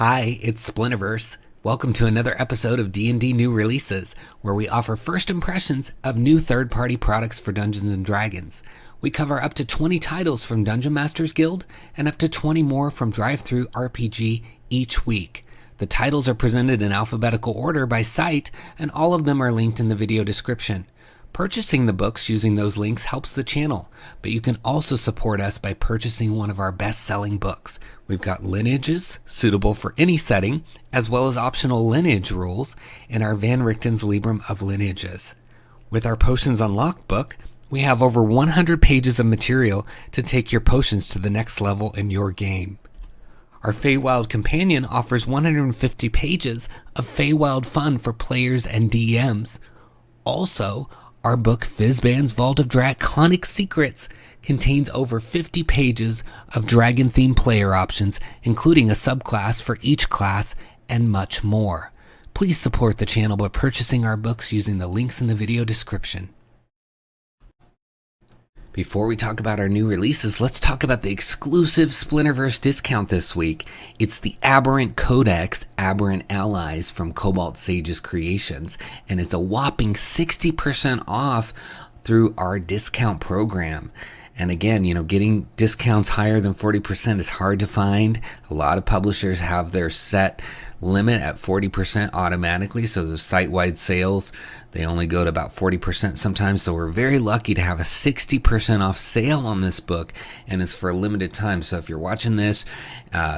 Hi, it's Splinterverse. Welcome to another episode of D&D New Releases, where we offer first impressions of new third-party products for Dungeons & Dragons. We cover up to 20 titles from Dungeon Masters Guild and up to 20 more from DriveThruRPG each week. The titles are presented in alphabetical order by site, and all of them are linked in the video description. Purchasing the books using those links helps the channel, but you can also support us by purchasing one of our best-selling books. We've got lineages suitable for any setting, as well as optional lineage rules in our Van Richten's Librum of Lineages. With our Potions Unlocked book, we have over 100 pages of material to take your potions to the next level in your game. Our FeyWild Companion offers 150 pages of FeyWild fun for players and DMs. Also, our book Fizban's Vault of Draconic Secrets contains over 50 pages of dragon-themed player options, including a subclass for each class, and much more. Please support the channel by purchasing our books using the links in the video description. Before we talk about our new releases, let's talk about the exclusive Splinterverse discount this week. It's the Aberrant Codex, Aberrant Allies from Cobalt Sage's Creations, and it's a whopping 60% off through our discount program. And again, getting discounts higher than 40% is hard to find. A lot of publishers have their set limit at 40% automatically, so those site-wide sales, they only go to about 40% sometimes. So we're very lucky to have a 60% off sale on this book, and it's for a limited time. So if you're watching this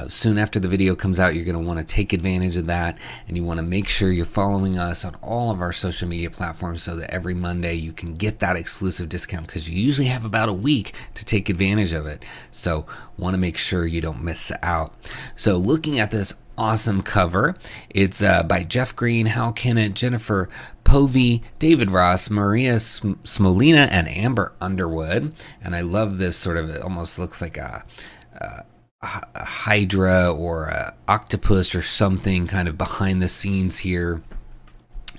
soon after the video comes out, you're going to want to take advantage of that, and you want to make sure you're following us on all of our social media platforms so that every Monday you can get that exclusive discount, because you usually have about a week to take advantage of it. So want to make sure you don't miss out. So looking at this awesome cover, it's by Jeff Green, Hal Kennett, Jennifer Povey, David Ross, Maria Smolina, and Amber Underwood. And I love this sort of, it almost looks like a hydra or a octopus or something kind of behind the scenes here.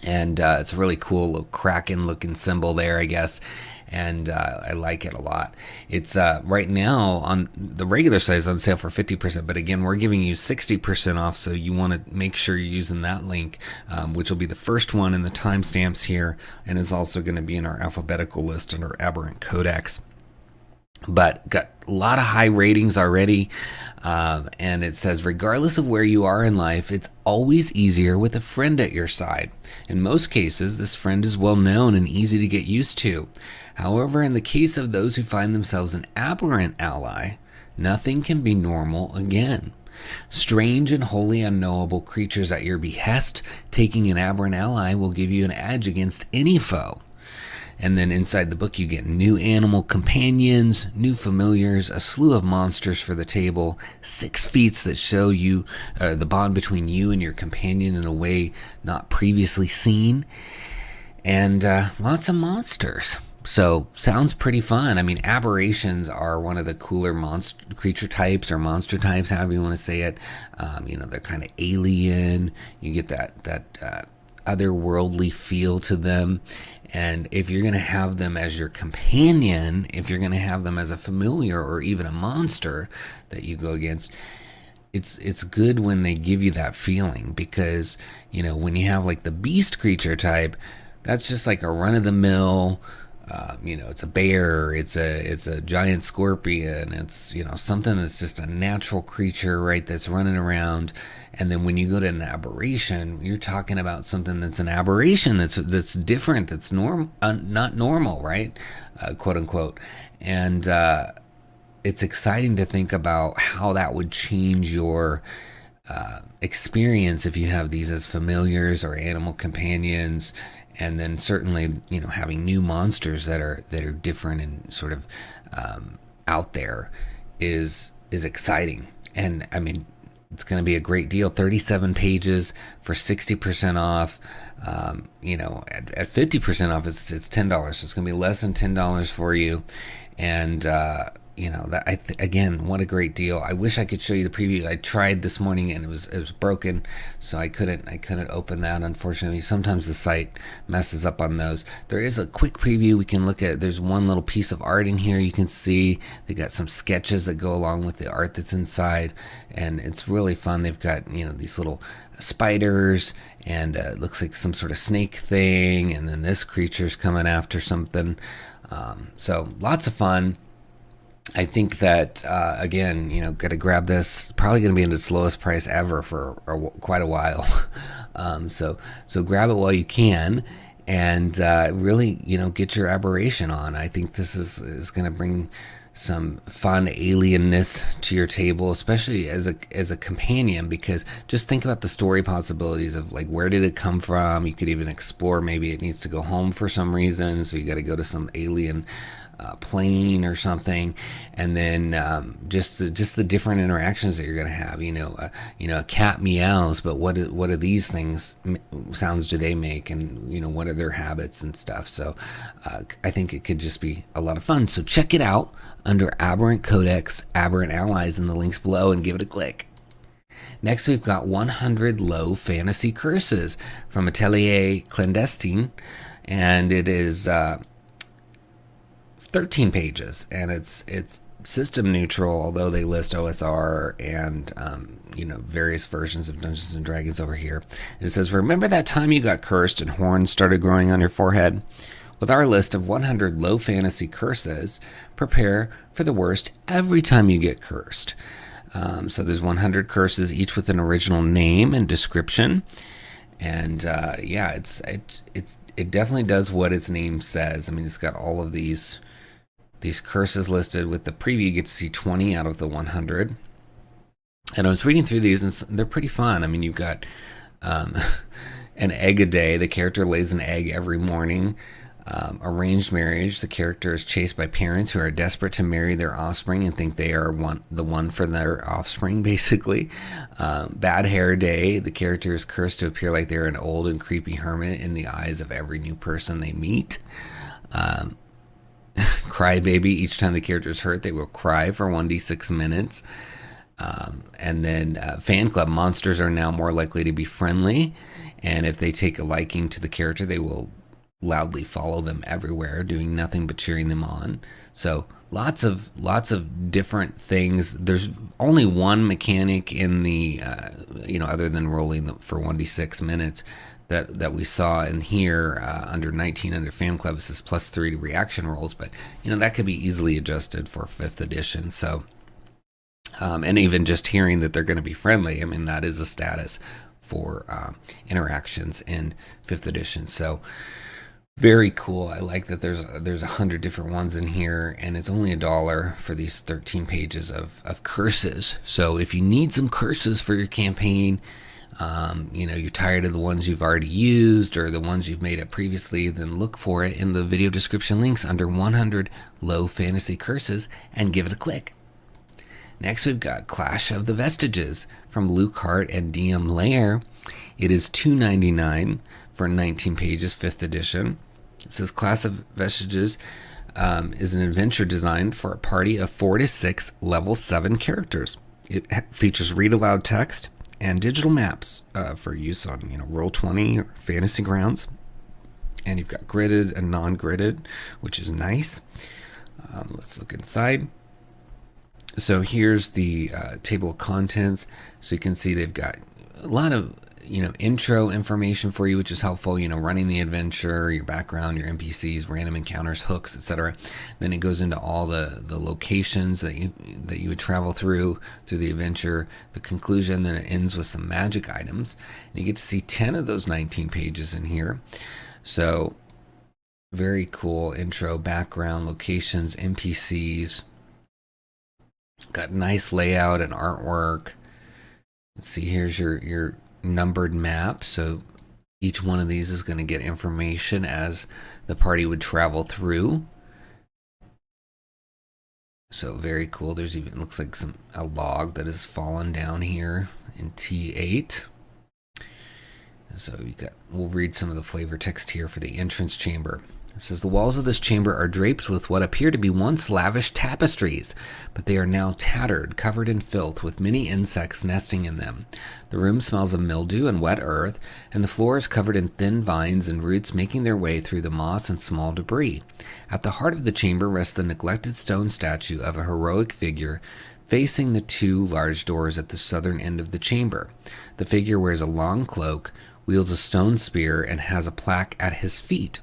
And it's a really cool little Kraken looking symbol there, I guess. And I like it a lot. It's right now on the regular size on sale for 50%, but again, we're giving you 60% off, so you want to make sure you're using that link, which will be the first one in the timestamps here, and is also going to be in our alphabetical list under Aberrant Codex. But got a lot of high ratings already, and it says, regardless of where you are in life, it's always easier with a friend at your side. In most cases, this friend is well known and easy to get used to. However, in the case of those who find themselves an aberrant ally, nothing can be normal again. Strange and wholly unknowable creatures at your behest, taking an aberrant ally will give you an edge against any foe. And then inside the book you get new animal companions, new familiars, a slew of monsters for the table, 6 feats that show you the bond between you and your companion in a way not previously seen, and lots of monsters. So sounds pretty fun. I mean, aberrations are one of the cooler creature types or monster types, however you want to say it. They're kind of alien. You get that otherworldly feel to them. And if you're going to have them as your companion, if you're going to have them as a familiar or even a monster that you go against, it's good when they give you that feeling, because, when you have like the beast creature type, that's just like a run-of-the-mill, it's a bear, it's a giant scorpion, it's, something that's just a natural creature, right, that's running around. And then when you go to an aberration, you're talking about something that's an aberration, that's different, that's not normal, right, quote unquote. And it's exciting to think about how that would change your experience if you have these as familiars or animal companions. And then certainly, having new monsters that are different and sort of out there is exciting. And I mean, it's going to be a great deal. 37 pages for 60% off. At 50% off, it's $10. So it's going to be less than $10 for you. And you know, that again, what a great deal. I wish I could show you the preview. I tried this morning and it was broken, so I couldn't open that, unfortunately. Sometimes the site messes up on those. There is a quick preview we can look at. There's one little piece of art in here. You can see they got some sketches that go along with the art that's inside, and it's really fun. They've got, you know, these little spiders, and it looks like some sort of snake thing, and then this creature's coming after something. So lots of fun. I think that, again, you know, got to grab this. Probably going to be in its lowest price ever for quite a while. So grab it while you can, and really, you know, get your aberration on. I think this is going to bring some fun alienness to your table, especially as a companion, because just think about the story possibilities of, like, where did it come from? You could even explore, maybe it needs to go home for some reason, so you got to go to some alien plane or something, and then just the different interactions that you're going to have. You know, a cat meows, but what do these things sounds do they make, and you know, what are their habits and stuff. So I think it could just be a lot of fun. So check it out under Aberrant Codex, Aberrant Allies in the links below, and give it a click. Next, we've got 100 Low Fantasy Curses from Atelier Clandestine, and it is 13 pages, and it's system neutral, although they list OSR and you know, various versions of Dungeons and Dragons over here. And it says, remember that time you got cursed and horns started growing on your forehead? With our list of 100 low fantasy curses, prepare for the worst every time you get cursed. So there's 100 curses, each with an original name and description. And yeah, it definitely does what its name says. I mean, it's got all of these curses listed. With the preview, you get to see 20 out of the 100. And I was reading through these, and they're pretty fun. I mean, you've got an egg a day. The character lays an egg every morning. Arranged marriage. The character is chased by parents who are desperate to marry their offspring and think they are the one for their offspring, basically. Bad hair day. The character is cursed to appear like they're an old and creepy hermit in the eyes of every new person they meet. Crybaby. Each time the character is hurt, they will cry for 1d6 minutes. And then fan club. Monsters are now more likely to be friendly, and if they take a liking to the character, they will loudly follow them everywhere, doing nothing but cheering them on. So lots of different things. There's only one mechanic in the you know, other than rolling for 1d6 minutes that we saw in here under 19 under fan club. It says +3 to reaction rolls, but you know, that could be easily adjusted for 5th edition. So and even just hearing that they're going to be friendly, I mean, that is a status for interactions in 5th edition. So very cool. I like that there's 100 different ones in here, and it's only $1 for these 13 pages of curses. So if you need some curses for your campaign, you know, you're tired of the ones you've already used or the ones you've made up previously, then look for it in the video description links under 100 Low Fantasy Curses and give it a click. Next, we've got Clash of the Vestiges from Luke Hart and DM Lair. It is $2.99 for 19 pages, 5th edition. It says Clash of Vestiges is an adventure designed for a party of 4 to 6 level 7 characters. It features read-aloud text and digital maps for use on, you know, Roll20 or Fantasy Grounds. And you've got gridded and non-gridded, which is nice. Let's look inside. So here's the table of contents. So you can see they've got a lot of, you know, intro information for you, which is helpful, you know, running the adventure, your background, your NPCs, random encounters, hooks, etc. Then it goes into all the locations that you would travel through the adventure, the conclusion, then it ends with some magic items. And you get to see 10 of those 19 pages in here. So very cool intro, background, locations, NPCs. Got nice layout and artwork. Let's see, here's your numbered map. So each one of these is going to get information as the party would travel through. So very cool. There's even, looks like a log that has fallen down here in T8. So we'll read some of the flavor text here for the entrance chamber. It says, the walls of this chamber are draped with what appear to be once lavish tapestries, but they are now tattered, covered in filth, with many insects nesting in them. The room smells of mildew and wet earth, and the floor is covered in thin vines and roots making their way through the moss and small debris. At the heart of the chamber rests the neglected stone statue of a heroic figure facing the two large doors at the southern end of the chamber. The figure wears a long cloak, wields a stone spear, and has a plaque at his feet.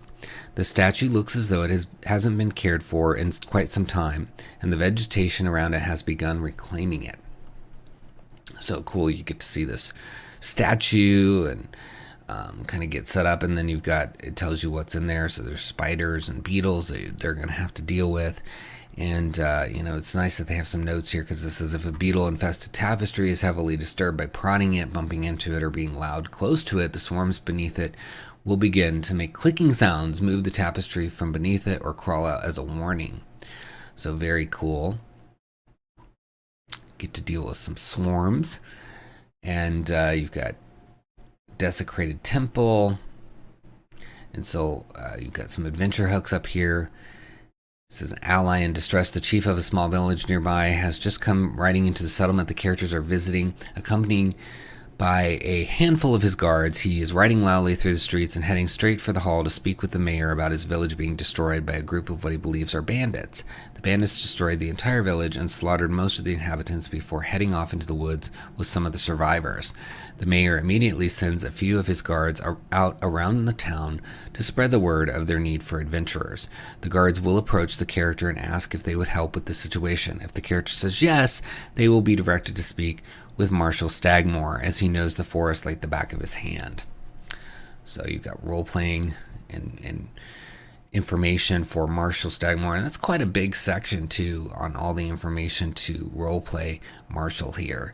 The statue looks as though it hasn't been cared for in quite some time, and the vegetation around it has begun reclaiming it. So cool, you get to see this statue and kind of get set up, and then it tells you what's in there. So there's spiders and beetles that they're going to have to deal with. And, it's nice that they have some notes here, because this says, if a beetle-infested tapestry is heavily disturbed by prodding it, bumping into it, or being loud close to it, the swarms beneath it will begin to make clicking sounds, move the tapestry from beneath it, or crawl out as a warning. So very cool. Get to deal with some swarms. And you've got desecrated temple. And so you've got some adventure hooks up here. It says, an ally in distress, the chief of a small village nearby, has just come riding into the settlement the characters are visiting, accompanied by a handful of his guards. He is riding loudly through the streets and heading straight for the hall to speak with the mayor about his village being destroyed by a group of what he believes are bandits. The bandits destroyed the entire village and slaughtered most of the inhabitants before heading off into the woods with some of the survivors. The mayor immediately sends a few of his guards out around the town to spread the word of their need for adventurers. The guards will approach the character and ask if they would help with the situation. If the character says yes, they will be directed to speak with Marshal Stagmore, as he knows the forest like the back of his hand. So you've got role-playing and information for Marshal Stagmore, and that's quite a big section, too, on all the information to role-play Marshal here.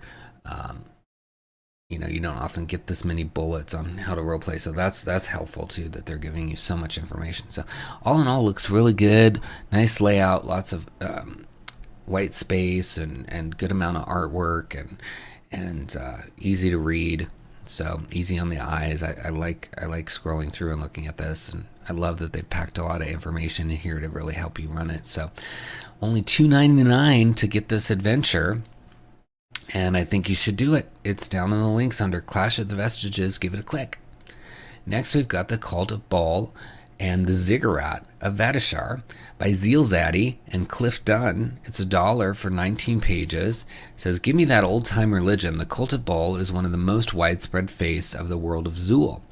You don't often get this many bullets on how to roleplay, so that's helpful, too, that they're giving you so much information. So all in all, looks really good. Nice layout, lots of white space and good amount of artwork and easy to read, so easy on the eyes. I like scrolling through and looking at this, and I love that they've packed a lot of information in here to really help you run it. So only $2.99 to get this adventure, and I think you should do it. It's down in the links under Clash of the Vestiges. Give it a click. Next, we've got the Cult of Baal and the Ziggurat of Vadashar by 𝙤𝙤𝙬𝙧 and Cliff Dunn. It's $1 for 19 pages. It says, give me that old-time religion. The Cult of Baal is one of the most widespread faiths of the world of Zool.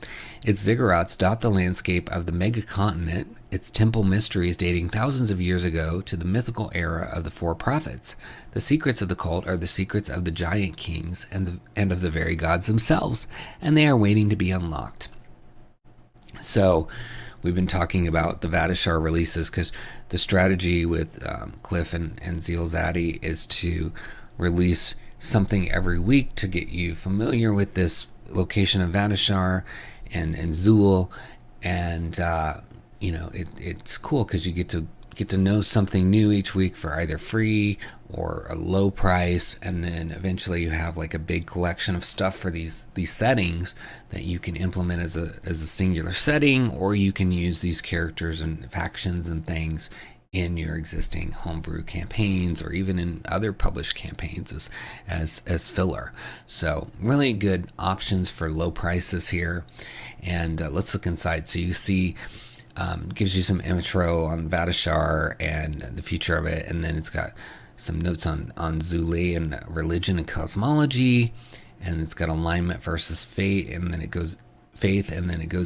Its ziggurats dot the landscape of the mega-continent, its temple mysteries dating thousands of years ago to the mythical era of the Four Prophets. The secrets of the cult are the secrets of the giant kings and of the very gods themselves, and they are waiting to be unlocked. So we've been talking about the Vadashar releases, because the strategy with Cliff and 𝙤𝙤𝙬𝙧 is to release something every week to get you familiar with this location of Vadashar and Zool, and it's cool because you get to know something new each week for either free or a low price, and then eventually you have like a big collection of stuff for these settings that you can implement as a singular setting, or you can use these characters and factions and things in your existing homebrew campaigns, or even in other published campaigns as filler. So really good options for low prices here. And let's look inside. So you see, gives you some intro on Vadashar and the future of it, and then it's got some notes on Zool and religion and cosmology, and it's got alignment versus fate, and then it goes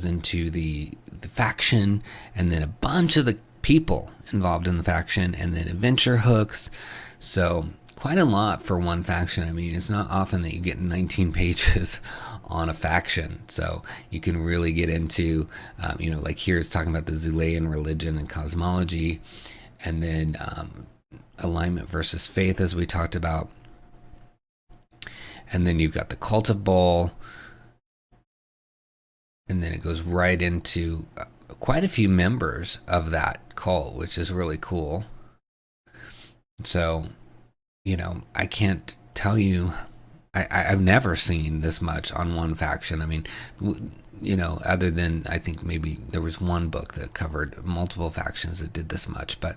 into the faction, and then a bunch of the people involved in the faction, and then adventure hooks. So quite a lot for one faction. I mean, it's not often that you get 19 pages on a faction, so you can really get into like here it's talking about the Zoolean religion and cosmology, and then alignment versus faith, as we talked about, and then you've got the Cult of Baal, and then it goes right into quite a few members of that cult, which is really cool. So I can't tell you I've never seen this much on one faction. I mean, other than I think maybe there was one book that covered multiple factions that did this much, but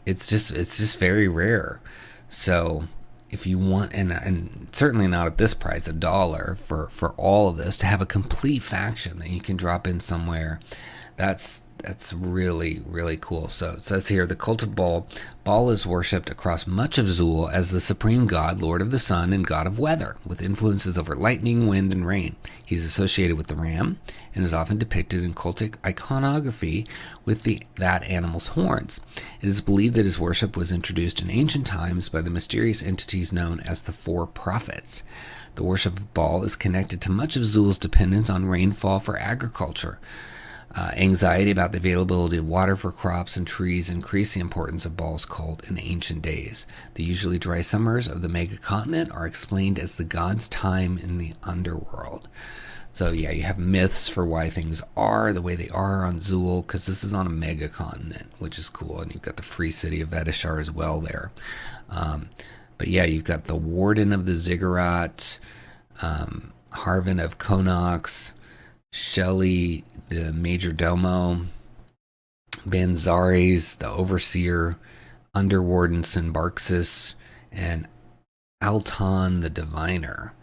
it's just very rare. So if you want, and certainly not at this price, $1 for all of this, to have a complete faction that you can drop in somewhere, that's really, really cool. So it says here, the cult of Baal. Baal is worshipped across much of 𝙬𝙗 as the supreme god, lord of the sun, and god of weather, with influences over lightning, wind, and rain. He's associated with the ram, and is often depicted in cultic iconography with that animal's horns. It is believed that his worship was introduced in ancient times by the mysterious entities known as the Four Prophets. The worship of Baal is connected to much of 𝙬𝙗's dependence on rainfall for agriculture. Anxiety about the availability of water for crops and trees increased the importance of Baal's cult in ancient days. The usually dry summers of the megacontinent are explained as the god's time in the underworld. So yeah, you have myths for why things are the way they are on 𝙬𝙗, because this is on a megacontinent, which is cool. And you've got the free city of Vadashar as well there. But yeah, you've got the warden of the Ziggurat, Harvin of Konox, Shelley, the major domo, Banzares, the overseer, underwarden Sinbarxis, and Alton, the diviner,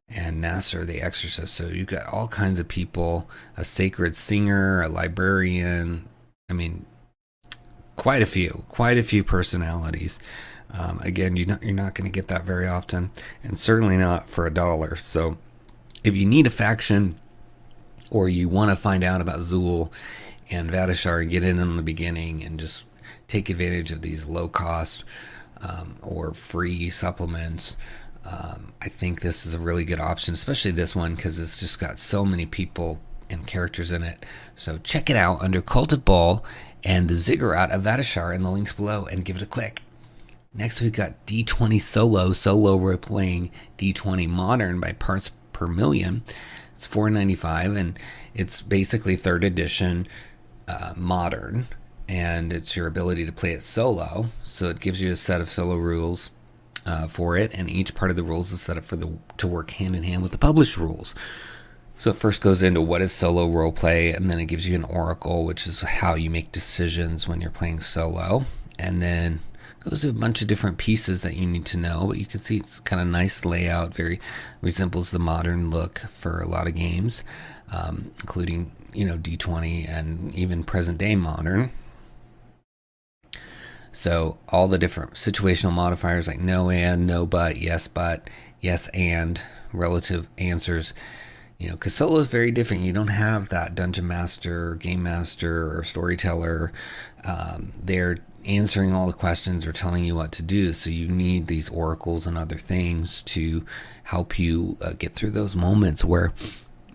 and Nasser, the exorcist. So you've got all kinds of people, a sacred singer, a librarian. I mean, quite a few personalities. Again, you're not going to get that very often, and certainly not for $1. So if you need a faction, or you want to find out about 𝙬𝙗 and Vadashar and get in the beginning and just take advantage of these low-cost or free supplements, I think this is a really good option, especially this one, because it's just got so many people and characters in it. So check it out under Cult of Baal and the Ziggurat of Vadashar in the links below, and give it a click. Next, we've got D20 solo role-playing D20 Modern by Parts Per Million. It's $4.95, and it's basically 3rd edition modern, and it's your ability to play it solo. So it gives you a set of solo rules for it, and each part of the rules is set up to work hand in hand with the published rules. So it first goes into what is solo roleplay, and then it gives you an oracle, which is how you make decisions when you're playing solo, and then goes to a bunch of different pieces that you need to know, but you can see it's kind of nice layout, very resembles the modern look for a lot of games, including, D20 and even present day modern. So all the different situational modifiers like no and, no but, yes and, relative answers. Because solo is very different. You don't have that dungeon master, game master, or storyteller. They're answering all the questions or telling you what to do. So you need these oracles and other things to help you get through those moments where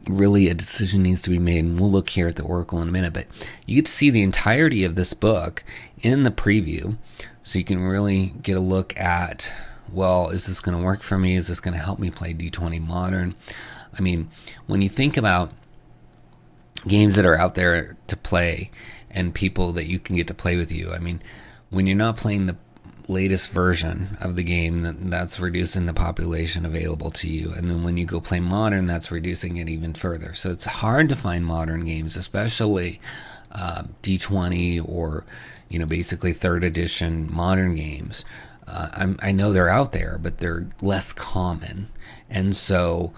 really a decision needs to be made. And we'll look here at the oracle in a minute, but you get to see the entirety of this book in the preview. So you can really get a look at, well, is this going to work for me? Is this going to help me play D20 Modern? I mean, when you think about games that are out there to play and people that you can get to play with you, I mean, when you're not playing the latest version of the game, that's reducing the population available to you. And then when you go play modern, that's reducing it even further. So it's hard to find modern games, especially D20 or, basically 3rd edition modern games. I know they're out there, but they're less common. And so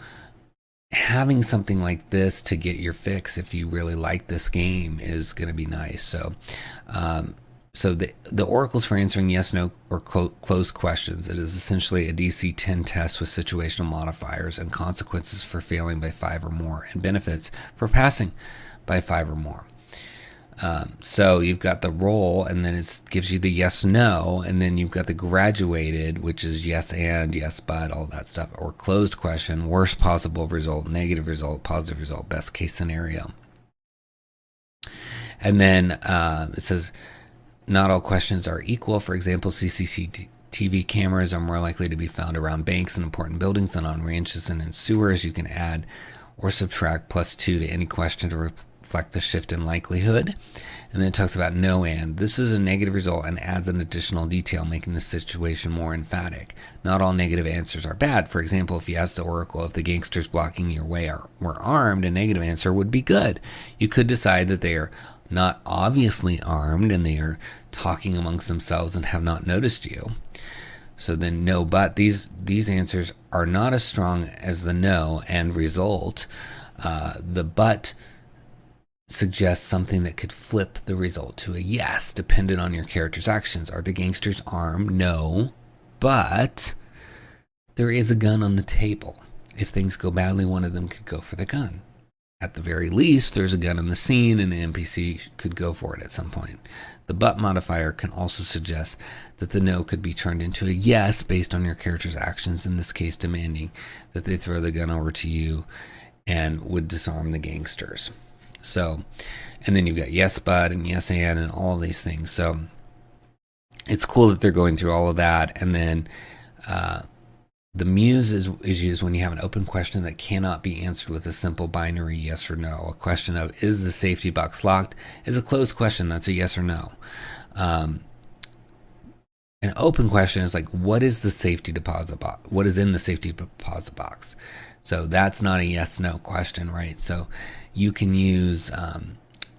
having something like this to get your fix if you really like this game is going to be nice. So the oracles for answering yes, no, or closed questions. It is essentially a DC 10 test with situational modifiers and consequences for failing by 5 or more, and benefits for passing by 5 or more. So you've got the roll, and then it gives you the yes, no, and then you've got the graduated, which is yes and, yes but, all that stuff, or closed question, worst possible result, negative result, positive result, best case scenario. And then it says, not all questions are equal. For example, CCTV cameras are more likely to be found around banks and important buildings than on ranches and in sewers. You can add or subtract +2 to any question to reflect the shift in likelihood. And then it talks about no and. This is a negative result and adds an additional detail, making the situation more emphatic. Not all negative answers are bad. For example, if you ask the oracle if the gangsters blocking your way were armed, a negative answer would be good. You could decide that they are not obviously armed and they are talking amongst themselves and have not noticed you. So then no, but these answers are not as strong as the no and result. The but suggests something that could flip the result to a yes, dependent on your character's actions. Are the gangsters armed? No, but there is a gun on the table. If things go badly, one of them could go for the gun. At the very least, there's a gun in the scene and the NPC could go for it at some point. The but modifier can also suggest that the no could be turned into a yes based on your character's actions, in this case demanding that they throw the gun over to you and would disarm the gangsters. So, and then you've got yes but and yes and all of these things. So it's cool that they're going through all of that. And then the muse is used when you have an open question that cannot be answered with a simple binary yes or no. A question of is the safety box locked is a closed question. That's a yes or no. An open question is like, what is the safety deposit box? What is in the safety deposit box? So that's not a yes/no question, right? So you can use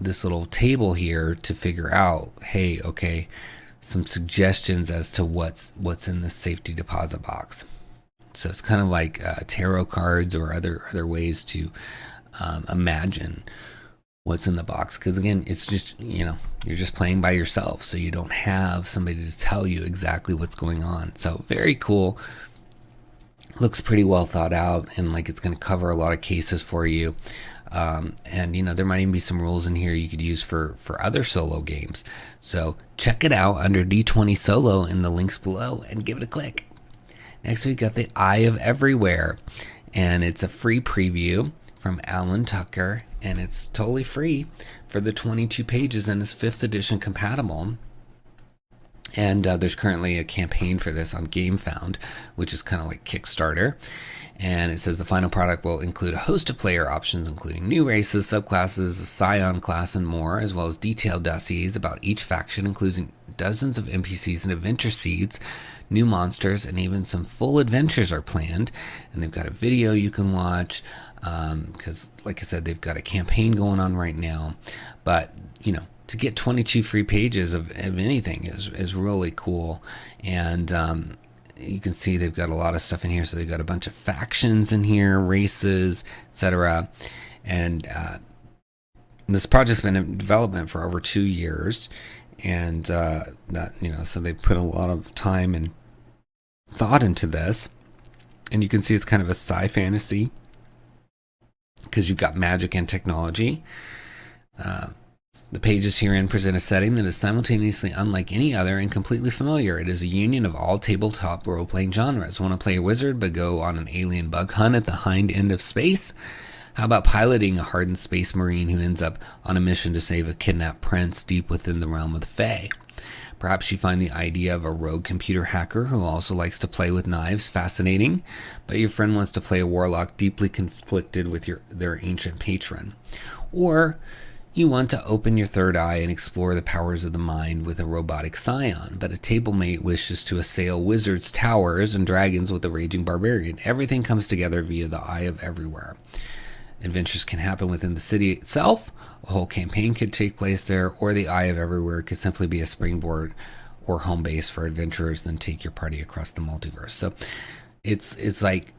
this little table here to figure out, hey, okay, some suggestions as to what's in the safety deposit box. So it's kind of like tarot cards or other ways to imagine what's in the box. Because again, it's just, you're just playing by yourself, so you don't have somebody to tell you exactly what's going on. So very cool. Looks pretty well thought out, and like it's going to cover a lot of cases for you. And there might even be some rules in here you could use for other solo games. So check it out under D20 Solo in the links below and give it a click. Next we got the Eye of Everywhere, and it's a free preview from Alan Tucker, and it's totally free for the 22 pages and is 5th edition compatible. And there's currently a campaign for this on GameFound, which is kind of like Kickstarter. And it says the final product will include a host of player options, including new races, subclasses, a Scion class, and more, as well as detailed dossiers about each faction, including dozens of NPCs and adventure seeds, new monsters, and even some full adventures are planned. And they've got a video you can watch, because, like I said, they've got a campaign going on right now. But, to get 22 free pages of anything is really cool. And you can see they've got a lot of stuff in here. So they've got a bunch of factions in here, races, etc. And this project's been in development for over 2 years. And so they put a lot of time and thought into this. And you can see it's kind of a sci-fantasy because you've got magic and technology. The pages herein present a setting that is simultaneously unlike any other and completely familiar. It is a union of all tabletop role-playing genres. Want to play a wizard but go on an alien bug hunt at the hind end of space? How about piloting a hardened space marine who ends up on a mission to save a kidnapped prince deep within the realm of the Fae? Perhaps you find the idea of a rogue computer hacker who also likes to play with knives fascinating, but your friend wants to play a warlock deeply conflicted with their ancient patron. Or you want to open your third eye and explore the powers of the mind with a robotic scion, but a tablemate wishes to assail wizards' towers and dragons with a raging barbarian. Everything comes together via the Eye of Everywhere. Adventures can happen within the city itself, a whole campaign could take place there, or the Eye of Everywhere could simply be a springboard or home base for adventurers, then take your party across the multiverse. So it's like,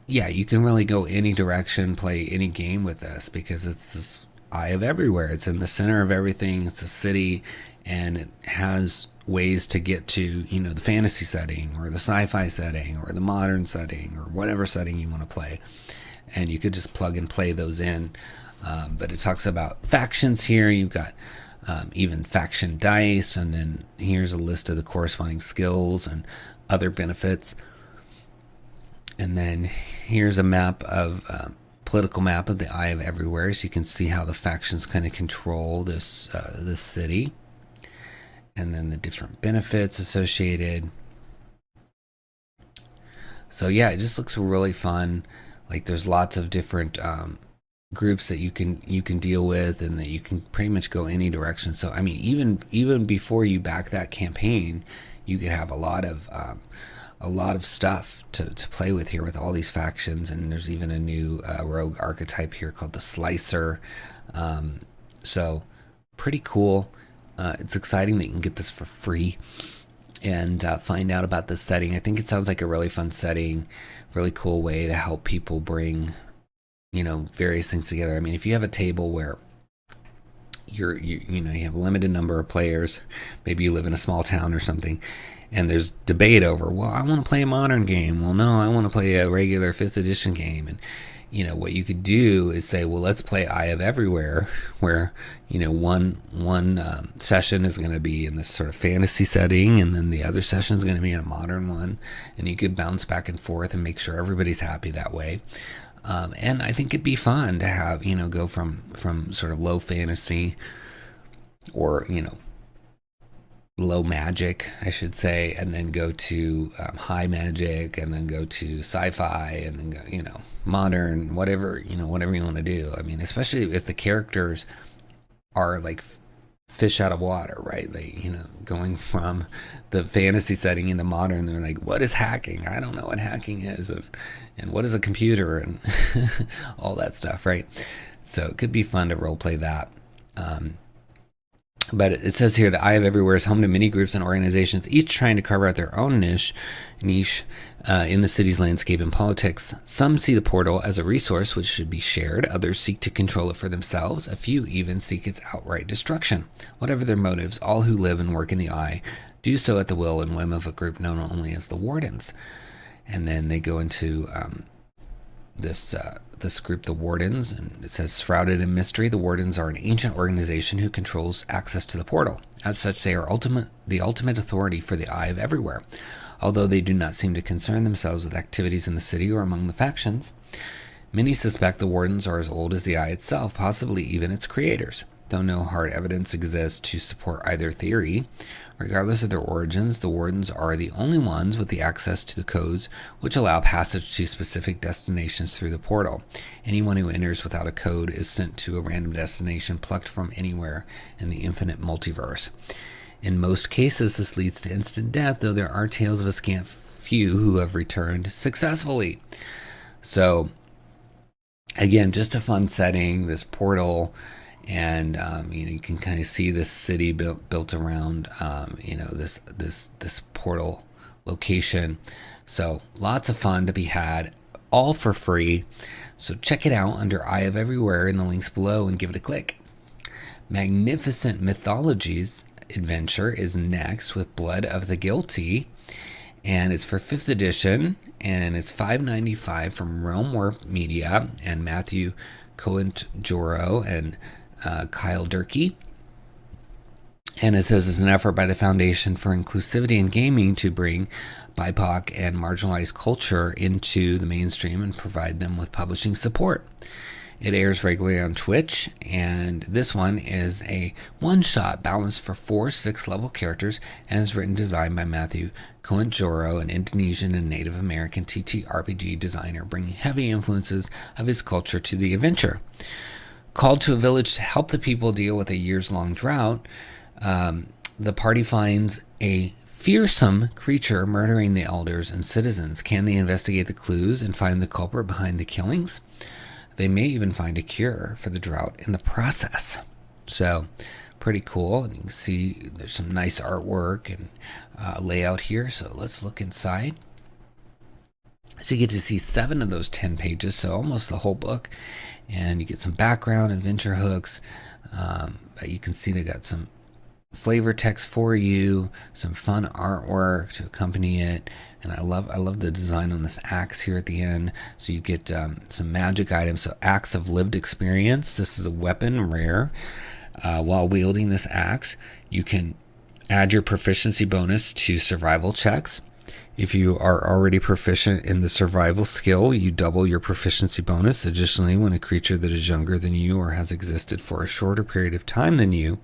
yeah, you can really go any direction, play any game with this, because it's this Eye of Everywhere. It's in the center of everything. It's a city, and it has ways to get to, the fantasy setting or the sci-fi setting or the modern setting or whatever setting you want to play. And you could just plug and play those in. But it talks about factions here. You've got even faction dice, and then here's a list of the corresponding skills and other benefits. And then here's a map of political map of the Eye of Everywhere, so you can see how the factions kind of control this city, and then the different benefits associated. So yeah, it just looks really fun. Like there's lots of different groups that you can deal with, and that you can pretty much go any direction. So I mean, even before you back that campaign, you could have a lot of stuff to play with here with all these factions. And there's even a new rogue archetype here called the Slicer. So pretty cool. It's exciting that you can get this for free and find out about this setting. I think it sounds like a really fun setting, really cool way to help people bring, you know, various things together. I mean, if you have a table where you have a limited number of players, maybe you live in a small town or something, and there's debate over, well, I want to play a modern game. Well, no, I want to play a regular 5th edition game. And you know, what you could do is say, well, let's play Eye of Everywhere, where, you know, one session is going to be in this sort of fantasy setting, and then the other session is going to be in a modern one, and you could bounce back and forth and make sure everybody's happy that way. And I think it'd be fun to have, you know, go from sort of low fantasy, or, you know, low magic, I should say, and then go to high magic, and then go to sci-fi, and then go, you know, modern, whatever you want to do. I mean, especially if the characters are like fish out of water, right? They, you know, going from the fantasy setting into modern, they're like, what is hacking? I don't know what hacking is, and what is a computer, and all that stuff, right? So it could be fun to role play that. But it says here, the Eye of Everywhere is home to many groups and organizations, each trying to carve out their own niche in the city's landscape and politics. Some see the portal as a resource which should be shared. Others seek to control it for themselves. A few even seek its outright destruction. Whatever their motives, all who live and work in the Eye do so at the will and whim of a group known only as the Wardens. And then they go into this group, the Wardens, and it says, shrouded in mystery, the Wardens are an ancient organization who controls access to the portal. As such, they are the ultimate authority for the Eye of Everywhere. Although they do not seem to concern themselves with activities in the city or among the factions, many suspect the Wardens are as old as the Eye itself, possibly even its creators. Though no hard evidence exists to support either theory, regardless of their origins, the Wardens are the only ones with the access to the codes which allow passage to specific destinations through the portal. Anyone who enters without a code is sent to a random destination plucked from anywhere in the infinite multiverse. In most cases, this leads to instant death, though there are tales of a scant few who have returned successfully. So, again, just a fun setting, this portal. And you can kind of see this city built around this portal location. So lots of fun to be had, all for free. So check it out under Eye of Everywhere in the links below and give it a click. Magnificent Mythologies adventure is next with Blood of the Guilty, and it's for 5th edition, and it's $5.95 from Realm Warp Media and Matthew Cohen-Joro and Kyle Durkee. And it says it's an effort by the Foundation for Inclusivity in Gaming to bring BIPOC and marginalized culture into the mainstream and provide them with publishing support. It airs regularly on Twitch, and this one is a one-shot balanced for 4 6th-level characters and is written and designed by Matthew Cohen-Joro, an Indonesian and Native American ttrpg designer, bringing heavy influences of his culture to the adventure. Called to a village to help the people deal with a years-long drought, the party finds a fearsome creature murdering the elders and citizens. Can they investigate the clues and find the culprit behind the killings? They may even find a cure for the drought in the process. So, pretty cool. And you can see there's some nice artwork and layout here. So let's look inside. So you get to see 7 of those 10 pages, so almost the whole book. And you get some background, adventure hooks. But you can see they got some flavor text for you, some fun artwork to accompany it. And I love the design on this axe here at the end. So you get some magic items. So Axe of Lived Experience. This is a weapon, rare. While wielding this axe, you can add your proficiency bonus to survival checks. If you are already proficient in the survival skill, you double your proficiency bonus. Additionally, when a creature that is younger than you or has existed for a shorter period of time than you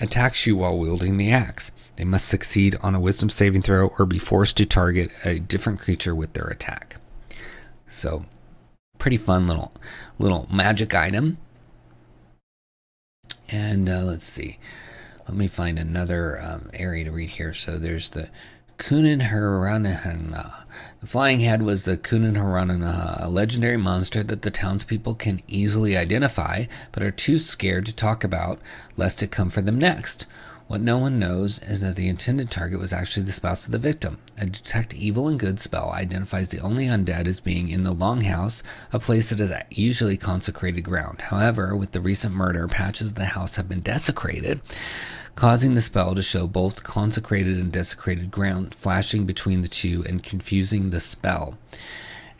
attacks you while wielding the axe, they must succeed on a wisdom saving throw or be forced to target a different creature with their attack. So, Pretty fun little magic item. And let's see. Let me find another area to read here. So there's the 𝙤𝙤𝙢𝙤. The flying head was the 𝙤𝙤𝙢𝙢, a legendary monster that the townspeople can easily identify, but are too scared to talk about, lest it come for them next. What no one knows is that the intended target was actually the spouse of the victim. A detect evil and good spell identifies the only undead as being in the Longhouse, a place that is usually consecrated ground. However, with the recent murder, patches of the house have been desecrated, causing the spell to show both consecrated and desecrated ground, flashing between the two and confusing the spell.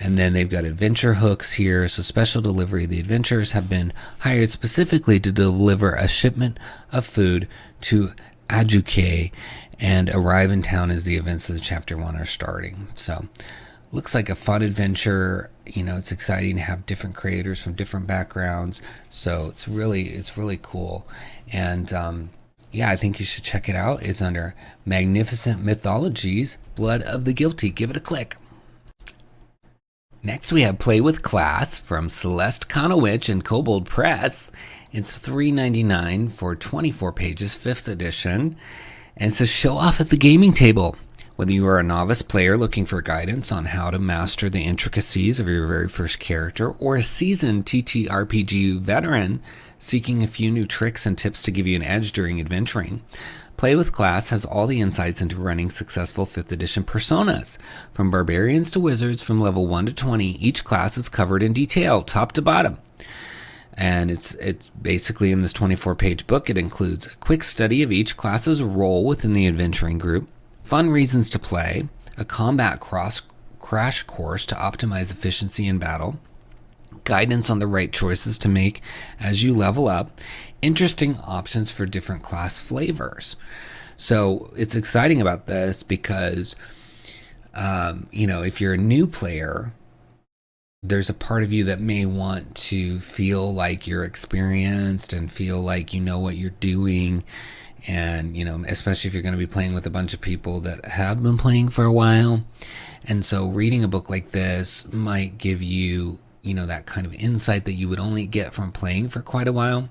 And then they've got adventure hooks here. So special delivery. The adventurers have been hired specifically to deliver a shipment of food to 𝙤𝙘𝙀 and arrive in town as the events of the chapter 1 are starting. So looks like a fun adventure. You know, it's exciting to have different creators from different backgrounds. So it's really cool. And yeah, I think you should check it out. It's under Magnificent Mythologies, Blood of the Guilty. Give it a click. Next, we have Play with Class from Celeste Conowitch and Kobold Press. It's $3.99 for 24 pages, 5th edition. And it says, show off at the gaming table. Whether you are a novice player looking for guidance on how to master the intricacies of your very first character, or a seasoned ttrpg veteran seeking a few new tricks and tips to give you an edge during adventuring, Play with Class has all the insights into running successful 5th edition personas. From barbarians to wizards, from level 1 to 20, each class is covered in detail, top to bottom. And it's basically in this 24-page book. It includes a quick study of each class's role within the adventuring group, fun reasons to play, a combat crash course to optimize efficiency in battle, guidance on the right choices to make as you level up, interesting options for different class flavors. So it's exciting about this because, you know, if you're a new player, there's a part of you that may want to feel like you're experienced and feel like you know what you're doing. And, you know, especially if you're going to be playing with a bunch of people that have been playing for a while. And so reading a book like this might give you, you know, that kind of insight that you would only get from playing for quite a while,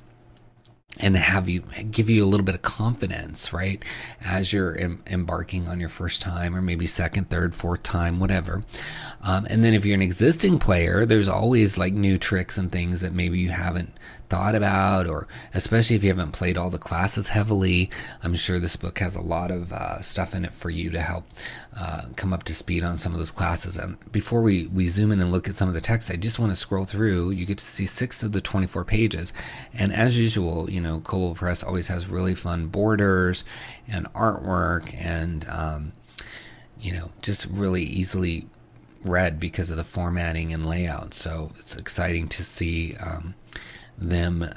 and give you a little bit of confidence, right, as you're embarking on your first time, or maybe second, third, fourth time, whatever. And then if you're an existing player, there's always like new tricks and things that maybe you haven't thought about, or especially if you haven't played all the classes heavily. I'm sure this book has a lot of stuff in it for you to help come up to speed on some of those classes. And before we zoom in and look at some of the text, I just want to scroll through. You get to see 6 of the 24 pages. And as usual, you know, Kobold Press always has really fun borders and artwork, and you know, just really easily read because of the formatting and layout. So it's exciting to see them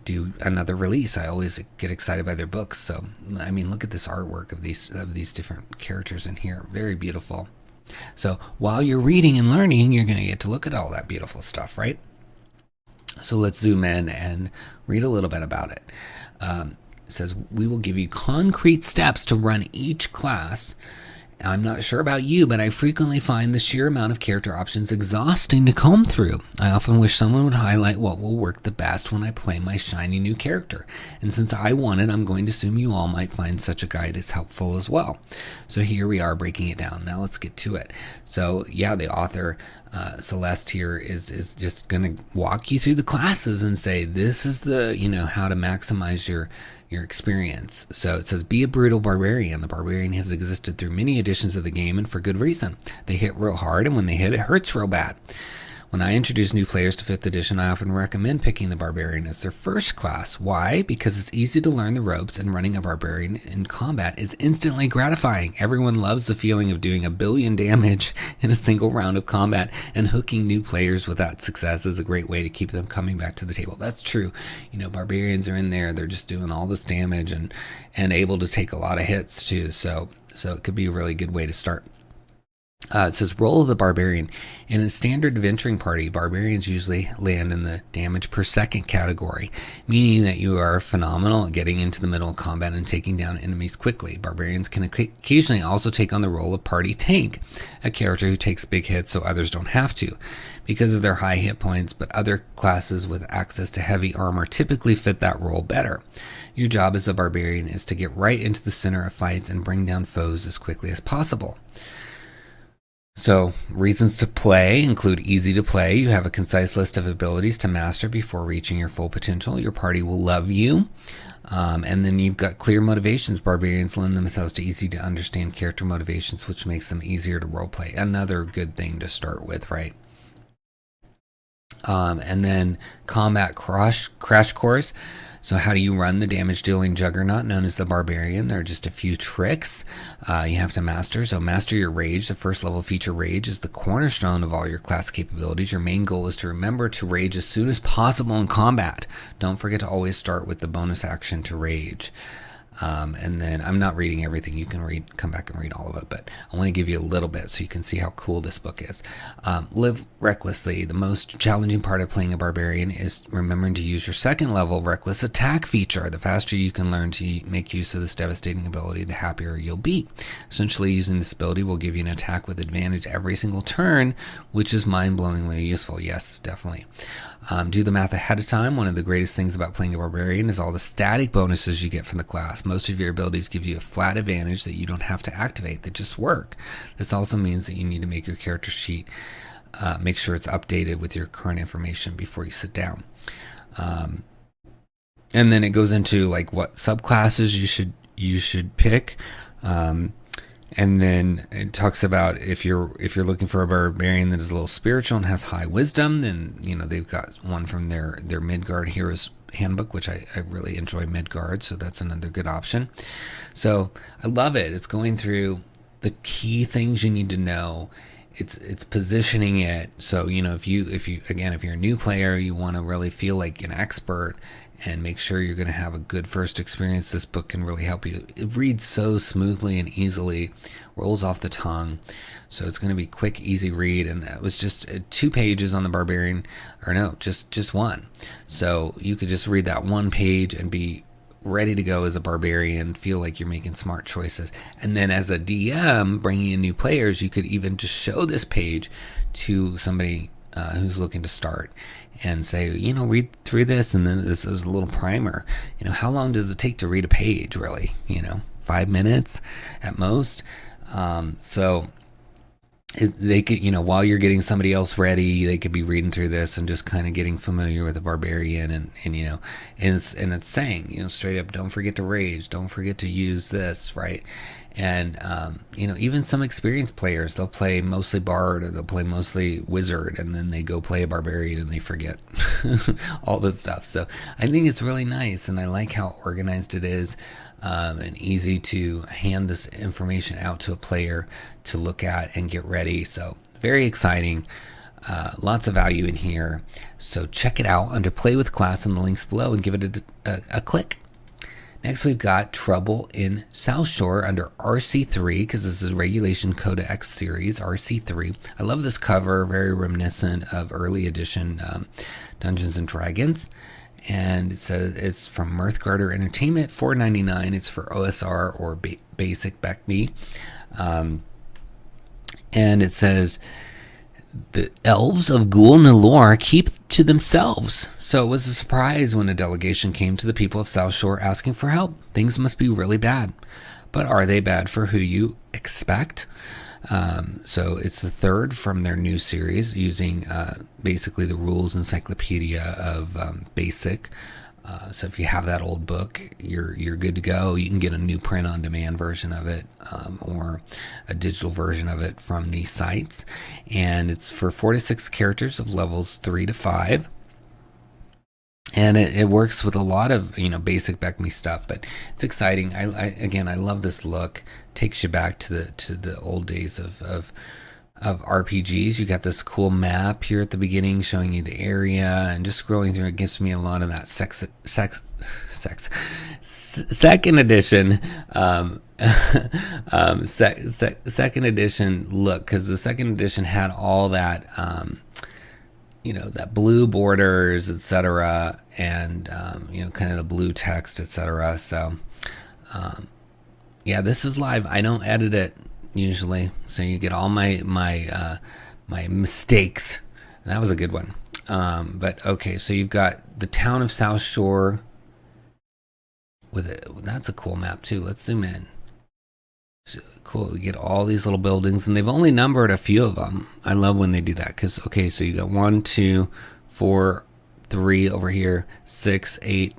do another release. I always get excited by their books. So I mean, look at this artwork of these different characters in here. Very beautiful. So while you're reading and learning, you're going to get to look at all that beautiful stuff, right? So let's zoom in and read a little bit about it. It says, we will give you concrete steps to run each class. I'm not sure about you, but I frequently find the sheer amount of character options exhausting to comb through. I often wish someone would highlight what will work the best when I play my shiny new character. And since I want it, I'm going to assume you all might find such a guide as helpful as well. So here we are breaking it down. Now let's get to it. So yeah, the author, Celeste here, is just going to walk you through the classes and say, this is the, you know, how to maximize your experience. So it says, be a brutal barbarian. The barbarian has existed through many editions of the game, and for good reason. They hit real hard, and when they hit, it hurts real bad. When I introduce new players to 5th edition, I often recommend picking the barbarian as their first class. Why? Because it's easy to learn the ropes, and running a barbarian in combat is instantly gratifying. Everyone loves the feeling of doing 1 billion damage in a single round of combat, and hooking new players with that success is a great way to keep them coming back to the table. That's true. You know, barbarians are in there, they're just doing all this damage and able to take a lot of hits too. So it could be a really good way to start. It says role of the barbarian. In a standard adventuring party, barbarians usually land in the damage per second category, meaning that you are phenomenal at getting into the middle of combat and taking down enemies quickly. Barbarians can occasionally also take on the role of party tank, a character who takes big hits so others don't have to, because of their high hit points, but other classes with access to heavy armor typically fit that role better. Your job as a barbarian is to get right into the center of fights and bring down foes as quickly as possible. So, reasons to play include easy to play. You have a concise list of abilities to master before reaching your full potential. Your party will love you. And then you've got clear motivations. Barbarians lend themselves to easy to understand character motivations, which makes them easier to roleplay. Another good thing to start with, right? And then combat crash course. So how do you run the damage-dealing juggernaut known as the barbarian? There are just a few tricks you have to master. So master your rage. The first level feature, rage, is the cornerstone of all your class capabilities. Your main goal is to remember to rage as soon as possible in combat. Don't forget to always start with the bonus action to rage. And then I'm not reading everything. You can come back and read all of it, but I want to give you a little bit so you can see how cool this book is. Live recklessly. The most challenging part of playing a barbarian is remembering to use your second level reckless attack feature. The faster you can learn to make use of this devastating ability, the happier you'll be. Essentially, using this ability will give you an attack with advantage every single turn, which is mind-blowingly useful. Yes, definitely. Do the math ahead of time. One of the greatest things about playing a barbarian is all the static bonuses you get from the class. Most of your abilities give you a flat advantage that you don't have to activate. They just work. This also means that you need to make your character sheet, make sure it's updated with your current information before you sit down. And then it goes into like what subclasses you should pick. And then it talks about if you're looking for a barbarian that is a little spiritual and has high wisdom, then they've got one from their Midgard Heroes Handbook, which I really enjoy Midgard, so that's another good option. So I love it. It's going through the key things you need to know. It's positioning it so if you're a new player, you want to really feel like an expert and make sure you're going to have a good first experience. This book can really help you. It reads so smoothly and easily, rolls off the tongue, so it's going to be quick, easy read. And it was just 2 pages on the barbarian, or no, just one. So you could just read that one page and be ready to go as a barbarian, feel like you're making smart choices. And then as a DM, bringing in new players, you could even just show this page to somebody who's looking to start and say, read through this, and then this is a little primer. How long does it take to read a page, really? 5 minutes at most. So they could, while you're getting somebody else ready, they could be reading through this and just kind of getting familiar with the barbarian, and it's saying, straight up, don't forget to rage, don't forget to use this, right? And even some experienced players, they'll play mostly bard or they'll play mostly wizard, and then they go play a barbarian and they forget all this stuff. So I think it's really nice, and I like how organized it is, and easy to hand this information out to a player to look at and get ready. So very exciting. Lots of value in here. So check it out under Play with Class in the links below and give it a click. Next, we've got Trouble in Southshore under RC3, because this is Regulation Codex series, RC3. I love this cover, very reminiscent of early edition Dungeons and Dragons. And it says it's from Mirthgarter Entertainment, $4.99. It's for OSR or Basic BECMI. And it says, the elves of 𝘽𝙤𝙤𝙧𝙧𝙧 keep to themselves. So it was a surprise when a delegation came to the people of Southshore asking for help. Things must be really bad. But are they bad for who you expect? So it's the third from their new series, using basically the rules encyclopedia of Basic. So if you have that old book, you're good to go. You can get a new print on demand version of it, or a digital version of it from these sites. And it's for 4 to 6 characters of levels 3 to 5. And it works with a lot of basic BECMI stuff, but it's exciting. I love this look. Takes you back to the old days of RPGs. You got this cool map here at the beginning showing you the area, and just scrolling through it gives me a lot of that second edition Second edition look, because the second edition had all that, that blue borders, etc., and kind of the blue text, etc. So, yeah, this is live. I don't edit it usually, so you get all my mistakes. And that was a good one. But okay, so you've got the town of Southshore. That's a cool map too. Let's zoom in. So, cool. We get all these little buildings, and they've only numbered a few of them. I love when they do that because, okay, so you got 1, 2, 4, 3 over here, 6, 8.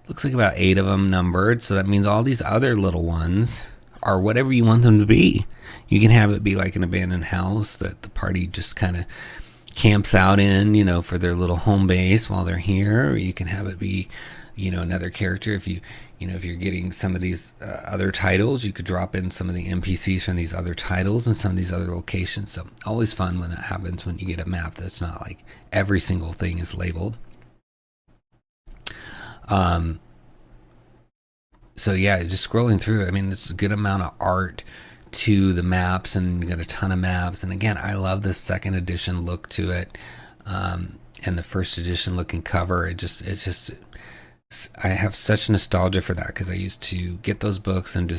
Looks like about 8 of them numbered. So that means all these other little ones are whatever you want them to be. You can have it be like an abandoned house that the party just kind of camps out in, for their little home base while they're here. Or you can have it be, another character. If if you're getting some of these other titles, you could drop in some of the NPCs from these other titles and some of these other locations. So always fun when that happens, when you get a map that's not like every single thing is labeled. So yeah, just scrolling through, I mean, there's a good amount of art to the maps, and you got a ton of maps. And again, I love this second edition look to it, and the first edition looking cover. I have such nostalgia for that because I used to get those books and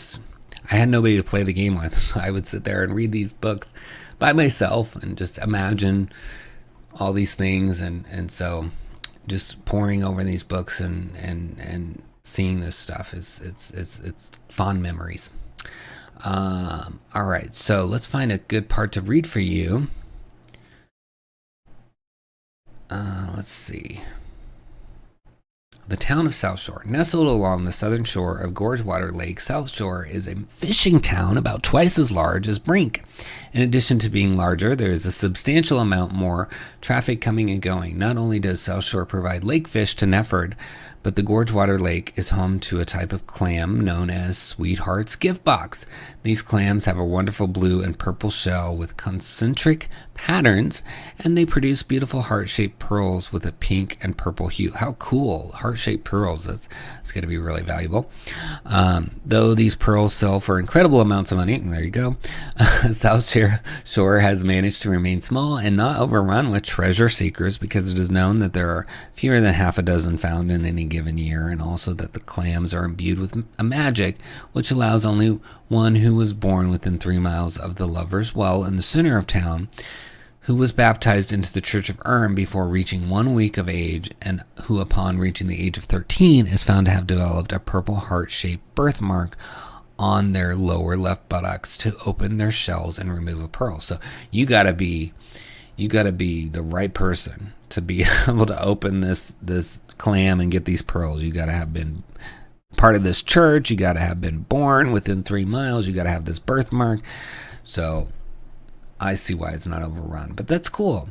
I had nobody to play the game with, so I would sit there and read these books by myself and just imagine all these things, and so just poring over these books and seeing this stuff it's fond memories. All right, so let's find a good part to read for you. Let's see. The town of Southshore. Nestled along the southern shore of Gorgewater Lake, Southshore is a fishing town about twice as large as Brink. In addition to being larger, there is a substantial amount more traffic coming and going. Not only does Southshore provide lake fish to Nefford, but the Gorgewater Lake is home to a type of clam known as Sweetheart's Gift Box. These clams have a wonderful blue and purple shell with concentric patterns, and they produce beautiful heart-shaped pearls with a pink and purple hue. How cool! Heart-shaped pearls. That's going to be really valuable. Though these pearls sell for incredible amounts of money, and there you go, Southshore has managed to remain small and not overrun with treasure seekers, because it is known that there are fewer than half a dozen found in any given year, and also that the clams are imbued with a magic which allows only one who was born within 3 miles of the Lover's Well in the center of town, who was baptized into the Church of Ern before reaching 1 week of age, and who upon reaching the age of 13 is found to have developed a purple heart-shaped birthmark on their lower left buttocks to open their shells and remove a pearl. So you gotta be the right person to be able to open this clam and get these pearls. You gotta have been part of this church. You gotta have been born within 3 miles. You gotta have this birthmark. So I see why it's not overrun, but that's cool.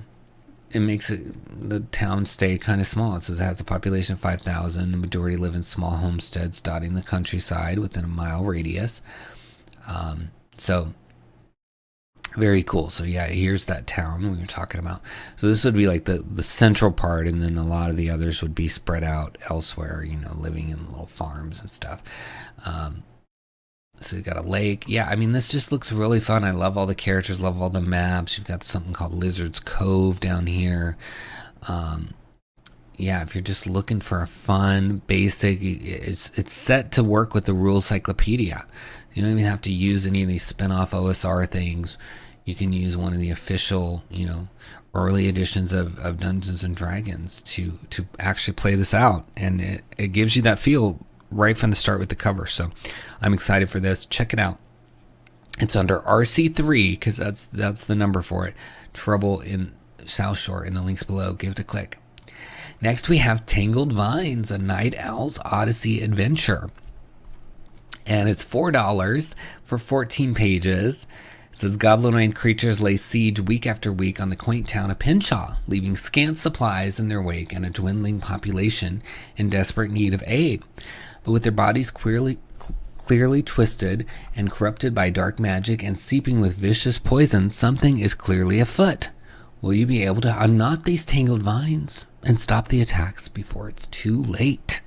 It makes the town stay kind of small. It says it has a population of 5,000. The majority live in small homesteads dotting the countryside within a mile radius. So very cool. So yeah, here's that town we were talking about. So this would be like the central part, and then a lot of the others would be spread out elsewhere, living in little farms and stuff. So you got a lake. Yeah, I mean, this just looks really fun. I love all the characters, love all the maps. You've got something called Lizard's Cove down here. Yeah, if you're just looking for a fun, basic, it's set to work with the Rules Cyclopedia. You don't even have to use any of these spin-off OSR things. You can use one of the official, early editions of Dungeons and Dragons to actually play this out. And it gives you that feel right from the start with the cover. So I'm excited for this. Check it out. It's under RC3 because that's the number for it. Trouble in Southshore. In the links below. Give it a click. Next we have Tangled Vines, a Night Owl's Odyssey adventure. And it's $4 for 14 pages. It says goblinoid creatures lay siege week after week on the quaint town of Pinshaw, leaving scant supplies in their wake and a dwindling population in desperate need of aid. But with their bodies clearly twisted and corrupted by dark magic and seeping with vicious poison, something is clearly afoot. Will you be able to unknot these tangled vines and stop the attacks before it's too late?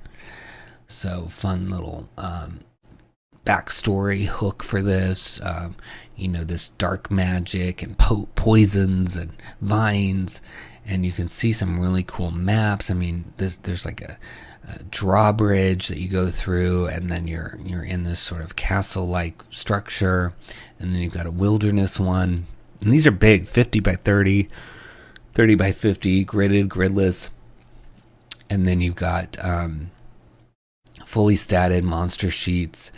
So fun little backstory hook for this. This dark magic and poisons and vines, and you can see some really cool maps. I mean, there's like a drawbridge that you go through, and then you're in this sort of castle-like structure, and then you've got a wilderness one. And these are big, 50 by 30, 30 by 50, gridded, gridless. And then you've got fully statted monster sheets,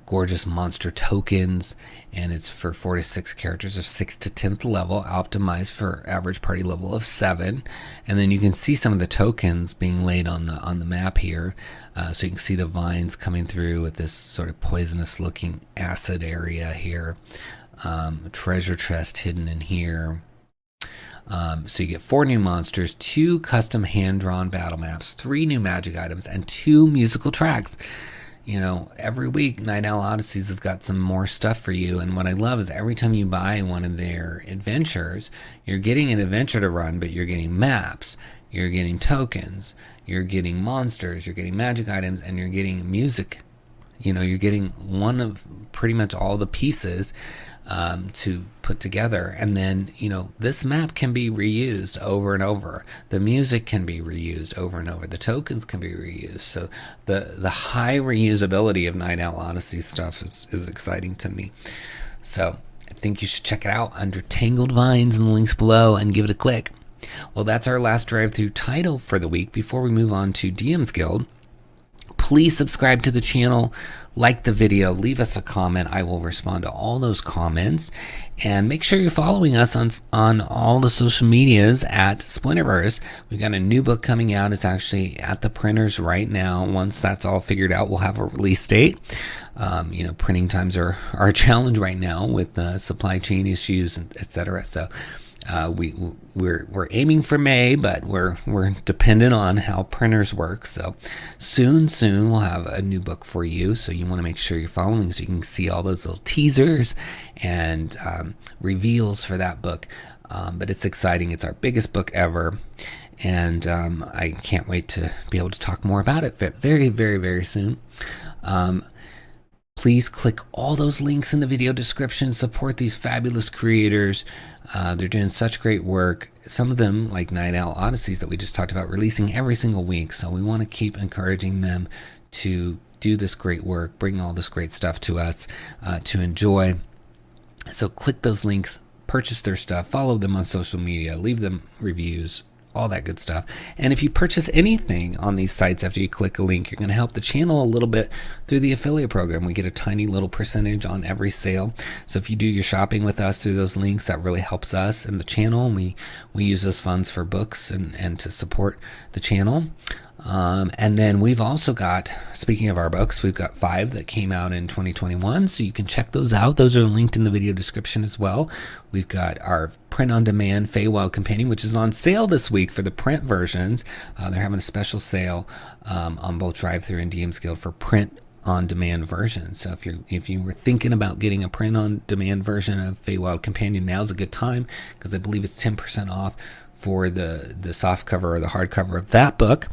gorgeous monster tokens, and it's for 4 to 6 characters of 6th to 10th level, optimized for average party level of 7. And then you can see some of the tokens being laid on the map here, so you can see the vines coming through with this sort of poisonous looking acid area here, a treasure chest hidden in here. So you get 4 new monsters, 2 custom hand-drawn battle maps, 3 new magic items, and 2 musical tracks. Every week, Night Owl Odysseys has got some more stuff for you. And what I love is every time you buy one of their adventures, you're getting an adventure to run, but you're getting maps, you're getting tokens, you're getting monsters, you're getting magic items, and you're getting music. You're getting one of pretty much all the pieces to put together. And then, this map can be reused over and over. The music can be reused over and over. The tokens can be reused. So the high reusability of Night Owl Odyssey stuff is exciting to me. So I think you should check it out under Tangled Vines in the links below and give it a click. Well, that's our last drive-through title for the week. Before we move on to DM's Guild, please subscribe to the channel, like the video, leave us a comment. I will respond to all those comments. And make sure you're following us on all the social medias at Splinterverse. We've got a new book coming out. It's actually at the printers right now. Once that's all figured out, we'll have a release date. Printing times are a challenge right now with supply chain issues, and etc. So we're aiming for May, but we're dependent on how printers work. So soon we'll have a new book for you. So you want to make sure you're following so you can see all those little teasers and reveals for that book. But it's exciting. It's our biggest book ever, and I can't wait to be able to talk more about it very, very, very soon. Please click all those links in the video description. Support these fabulous creators. They're doing such great work. Some of them, like Night Owl Odysseys that we just talked about, releasing every single week. So we want to keep encouraging them to do this great work, bring all this great stuff to us to enjoy. So click those links, purchase their stuff, follow them on social media, leave them reviews, all that good stuff. And if you purchase anything on these sites after you click a link, you're going to help the channel a little bit through the affiliate program. We get a tiny little percentage on every sale. So if you do your shopping with us through those links, that really helps us and the channel. And we use those funds for books and to support the channel. And then we've also got, speaking of our books, we've got 5 that came out in 2021, so you can check those out. Those are linked in the video description as well. We've got our print-on-demand FeyWild Companion, which is on sale this week for the print versions. They're having a special sale on both DriveThru and DM's Guild for print-on-demand versions. So if you were thinking about getting a print-on-demand version of FeyWild Companion, now's a good time, because I believe it's 10% off for the soft cover or the hardcover of that book,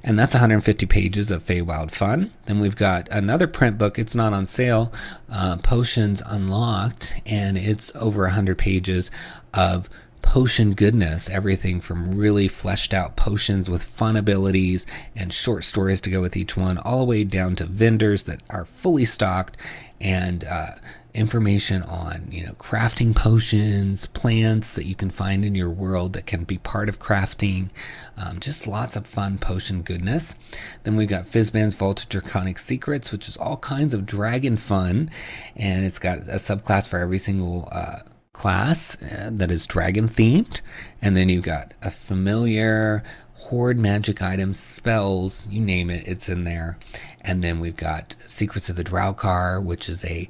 and that's 150 pages of FeyWild fun. Then we've got another print book. It's not on sale, Potions Unlocked, and it's over 100 pages of potion goodness, everything from really fleshed out potions with fun abilities and short stories to go with each one, all the way down to vendors that are fully stocked, and information on crafting potions, plants that you can find in your world that can be part of crafting, just lots of fun potion goodness. Then we got Fizban's Vault of Draconic Secrets, which is all kinds of dragon fun, and it's got a subclass for every single class that is dragon themed. And then you've got a familiar horde, magic items, spells, you name it, it's in there. And then we've got Secrets of the Draugr, which is a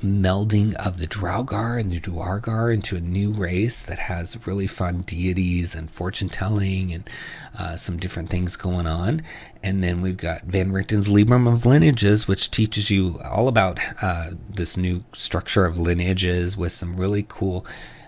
melding of the Draugr and the Duergar into a new race that has really fun deities and fortune telling and some different things going on. And then we've got Van Richten's Librum of Lineages, which teaches you all about this new structure of lineages with some really cool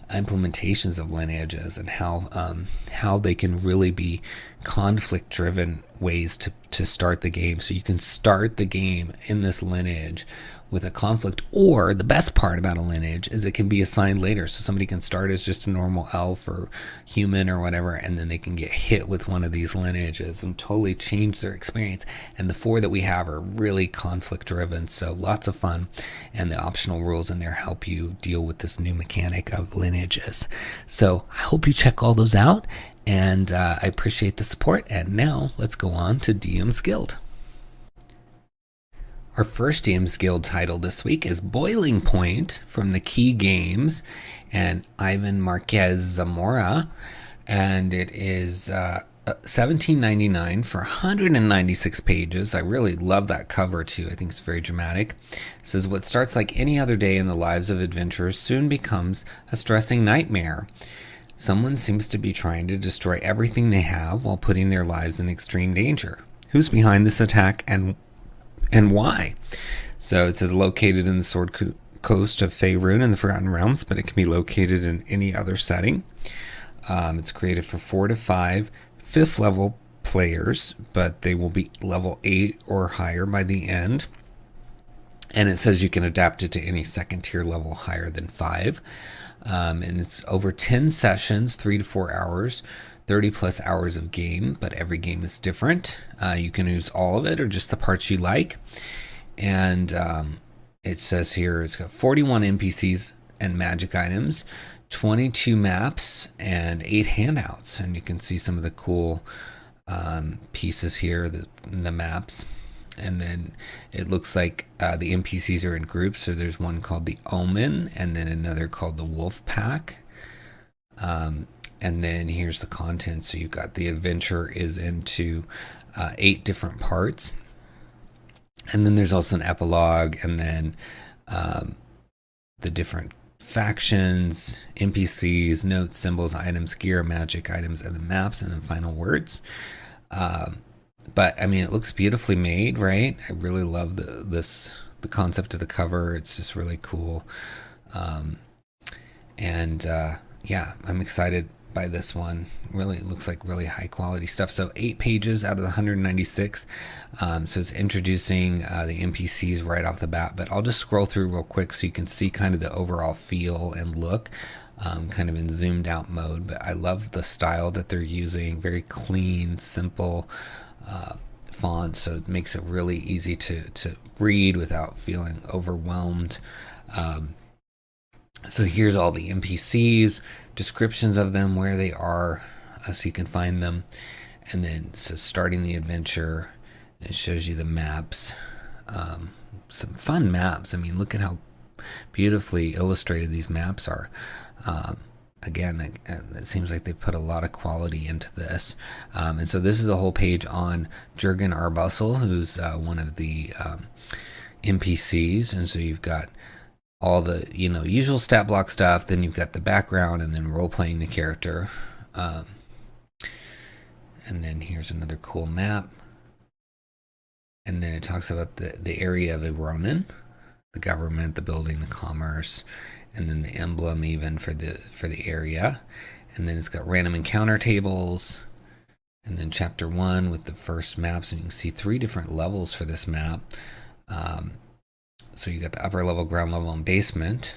implementations of lineages and how they can really be conflict-driven ways to start the game. So you can start the game in this lineage with a conflict, or the best part about a lineage is it can be assigned later. So somebody can start as just a normal elf or human or whatever, and then they can get hit with one of these lineages and totally change their experience. And the 4 that we have are really conflict-driven, so lots of fun. And the optional rules in there help you deal with this new mechanic of lineages. So I hope you check all those out, and I appreciate the support. And now let's go on to DM's Guild. Our first DM's Guild title this week is Boiling Point from the Key Games and Ivan Marquez Zamora, and it is $17.99 for 196 pages. I really love that cover too. I think it's very dramatic. It says, what starts like any other day in the lives of adventurers soon becomes a stressing nightmare. Someone seems to be trying to destroy everything they have while putting their lives in extreme danger. Who's behind this attack and why? So it says located in the Sword Coast of Faerun in the Forgotten Realms, but it can be located in any other setting. It's created for 4 to 5 5th level players, but they will be level 8 or higher by the end. And it says you can adapt it to any 2nd tier level higher than 5. And it's over 10 sessions, 3 to 4 hours. 30 plus hours of game, but every game is different. You can use all of it or just the parts you like. And it says here it's got 41 NPCs and magic items, 22 maps, and 8 handouts. And you can see some of the cool pieces here, the maps. And then it looks like the NPCs are in groups. So there's one called the Omen, and then another called the Wolf Pack. And then here's the content. So you've got the adventure is into 8 different parts. And then there's also an epilogue, and then the different factions, NPCs, notes, symbols, items, gear, magic items, and the maps, and then final words. But I mean, it looks beautifully made, right? I really love the concept of the cover. It's just really cool. Yeah, I'm excited by this one. Really, it looks like really high quality stuff. So 8 pages out of the 196. So it's introducing the NPCs right off the bat, but I'll just scroll through real quick so you can see kind of the overall feel and look, kind of in zoomed out mode. But I love the style that they're using. Very clean, simple font, so it makes it really easy to read without feeling overwhelmed. So here's all the NPCs, descriptions of them, where they are, so you can find them. And then so starting the adventure, it shows you the maps, some fun maps. I mean, look at how beautifully illustrated these maps are. Again, it seems like they put a lot of quality into this. And so this is a whole page on 𝘎𝙤𝙤 𝙬𝙤𝙬𝙀, who's one of the NPCs. And so you've got all the usual stat block stuff, then you've got the background, and then role-playing the character. And then here's another cool map. And then it talks about the area of Ironin, the government, the building, the commerce, and then the emblem even for the area. And then it's got random encounter tables, and then chapter 1 with the first maps, and you can see 3 different levels for this map. So you got the upper level, ground level, and basement.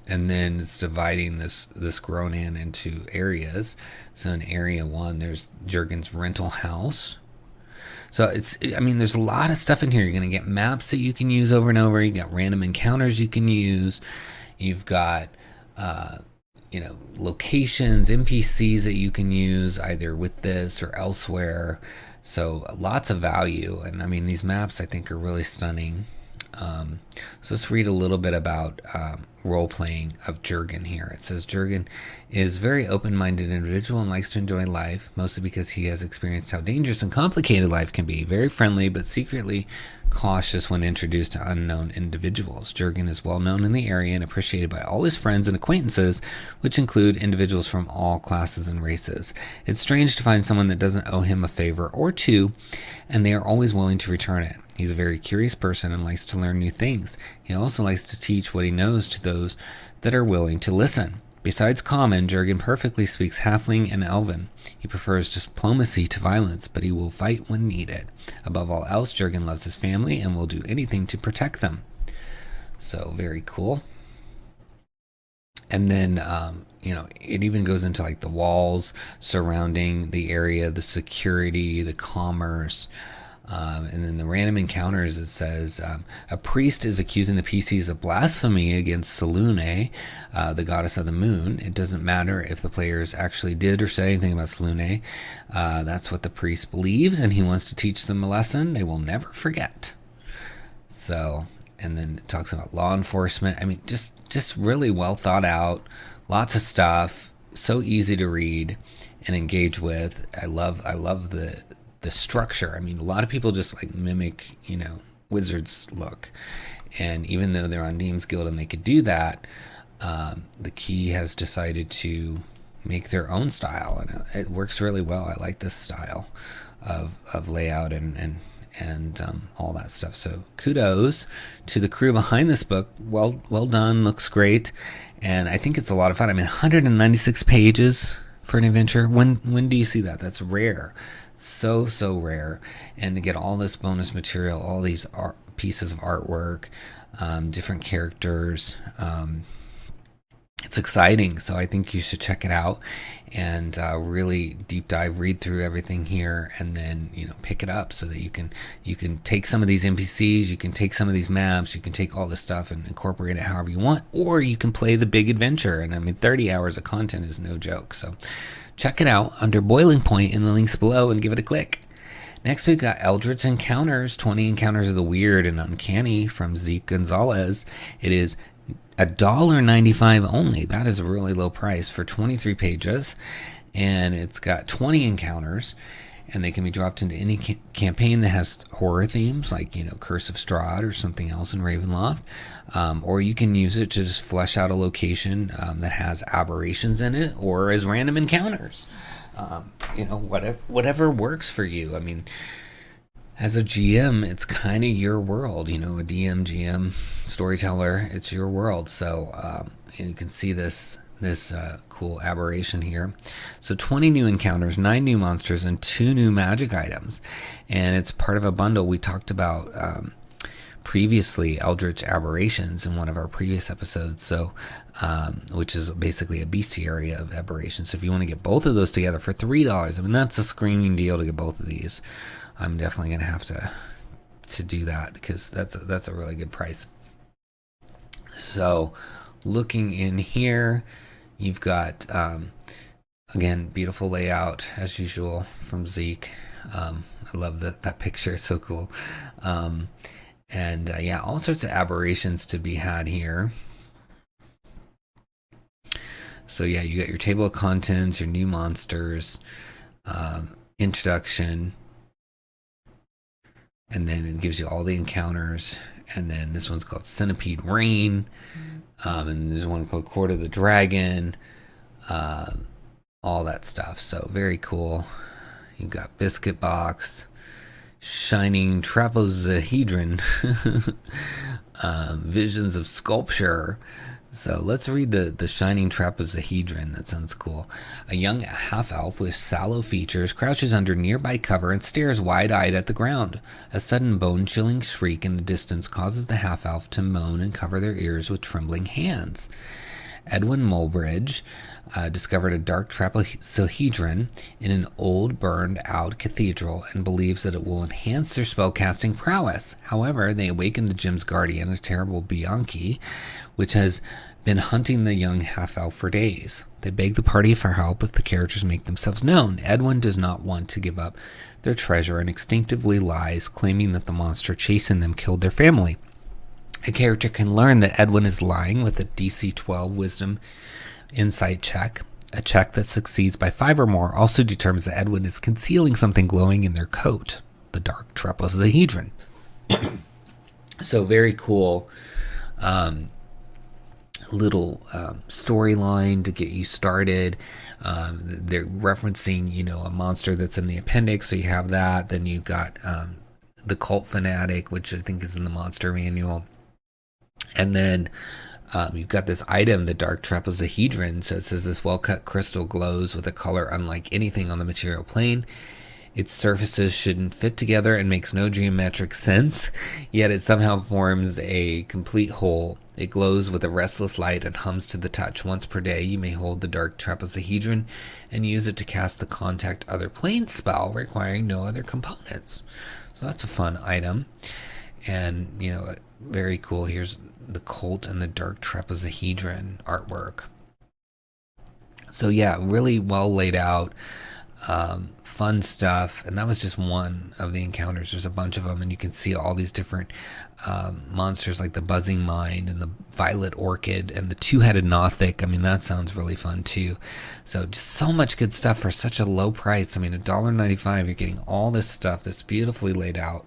And then it's dividing this Gronan into areas. So in area 1, there's 𝘎𝙤𝙤's rental house. So there's a lot of stuff in here. You're going to get maps that you can use over and over. You got random encounters you can use. You've got, locations, NPCs that you can use either with this or elsewhere. So lots of value. And I mean, these maps I think are really stunning. So let's read a little bit about role-playing of 𝘎𝙤𝙤 here. It says 𝘎𝙤𝙤 is a very open-minded individual and likes to enjoy life, mostly because he has experienced how dangerous and complicated life can be. Very friendly, but secretly cautious when introduced to unknown individuals. 𝘎𝙤𝙤 is well known in the area and appreciated by all his friends and acquaintances, which include individuals from all classes and races. It's strange to find someone that doesn't owe him a favor or two, and they are always willing to return it. He's a very curious person and likes to learn new things. He also likes to teach what he knows to those that are willing to listen. Besides common, 𝘽𝙤 perfectly speaks halfling and elven. He prefers diplomacy to violence, but he will fight when needed. Above all else, 𝘽𝙤 loves his family and will do anything to protect them. So very cool. And then, it even goes into like the walls surrounding the area, the security, the commerce. And then the random encounters, it says, a priest is accusing the PCs of blasphemy against 𝘎𝙤𝙀, the goddess of the moon. It doesn't matter if the players actually did or said anything about 𝘎𝙤𝙀. That's what the priest believes, and he wants to teach them a lesson they will never forget. So, and then it talks about law enforcement. I mean, just really well thought out, lots of stuff, so easy to read and engage with. I love the structure. I mean, a lot of people just like mimic, Wizards look. And even though they're on Names Guild and they could do that, the Key has decided to make their own style, and it works really well. I like this style of layout and all that stuff. So kudos to the crew behind this book. Well done. Looks great, and I think it's a lot of fun. I mean, 196 pages for an adventure. When do you see that? That's rare. So rare. And to get all this bonus material, all these pieces of artwork, different characters, it's exciting. So I think you should check it out and really deep dive, read through everything here, and then pick it up so that you can take some of these NPCs, you can take some of these maps, you can take all this stuff and incorporate it however you want, or you can play the big adventure. And I mean, 30 hours of content is no joke. So check it out under Boiling Point in the links below and give it a click. Next, we've got Eldritch Encounters, 20 Encounters of the Weird and Uncanny from Zeke Gonzalez. It is $1.95 only. That is a really low price for 23 pages. And it's got 20 encounters, and they can be dropped into any campaign that has horror themes, like, Curse of Strahd or something else in Ravenloft. Or you can use it to just flesh out a location that has aberrations in it, or as random encounters. Whatever works for you. I mean, as a GM, it's kind of your world, a DM, GM, storyteller, it's your world. So you can see this cool aberration here. So 20 new encounters, 9 new monsters, and 2 new magic items. And it's part of a bundle. We talked about previously Eldritch Aberrations in one of our previous episodes, so which is basically a bestiary of aberrations. So if you want to get both of those together for $3, I mean, that's a screaming deal to get both of these. I'm definitely going to have to do that, because that's a really good price. So looking in here, you've got, again, beautiful layout as usual from Zeke. I love that picture. It's so cool. And yeah, all sorts of aberrations to be had here. So yeah, you got your table of contents, your new monsters, introduction, and then it gives you all the encounters. And then this one's called Centipede Rain, and there's one called Court of the Dragon, all that stuff. So very cool. You've got Biscuit Box, Shining Trapezohedron, Visions of Sculpture. So let's read the Shining Trapezohedron. That sounds cool. A young half-elf with sallow features crouches under nearby cover and stares wide-eyed at the ground. A sudden bone-chilling shriek in the distance causes the half-elf to moan and cover their ears with trembling hands. Edwin Mulbridge discovered a dark trapezohedron in an old burned-out cathedral and believes that it will enhance their spellcasting prowess. However, they awaken the gem's guardian, a terrible Bianchi, which has been hunting the young half-elf for days. They beg the party for help if the characters make themselves known. Edwin does not want to give up their treasure and instinctively lies, claiming that the monster chasing them killed their family. A character can learn that Edwin is lying with a DC 12 Wisdom Insight check. A check that succeeds by 5 or more also determines that Edwin is concealing something glowing in their coat, the dark trapezohedron. So very cool little storyline to get you started. They're referencing, a monster that's in the appendix, so you have that. Then you've got the cult fanatic, which I think is in the monster manual. And then You've got this item, the 𝙈𝙚𝙀 𝙎𝙪𝙧𝙀. So it says this well-cut crystal glows with a color unlike anything on the material plane. Its surfaces shouldn't fit together and makes no geometric sense, yet it somehow forms a complete whole. It glows with a restless light and hums to the touch. Once per day, you may hold the 𝙈𝙀 𝙎𝙪𝙧𝙀 and use it to cast the Contact Other Plane spell, requiring no other components. So that's a fun item. And, you know, very cool. Here's the Cult and the 𝙈𝙀 𝙎𝙪𝙧𝙀 artwork. So yeah, really well laid out. Fun stuff, and that was just one of the encounters. There's a bunch of them, and you can see all these different monsters like the Buzzing Mind and the Violet Orchid and the Two-Headed Nothic. I mean, that sounds really fun too. So just so much good stuff for such a low price. I mean, $1.95, you're getting all this stuff that's beautifully laid out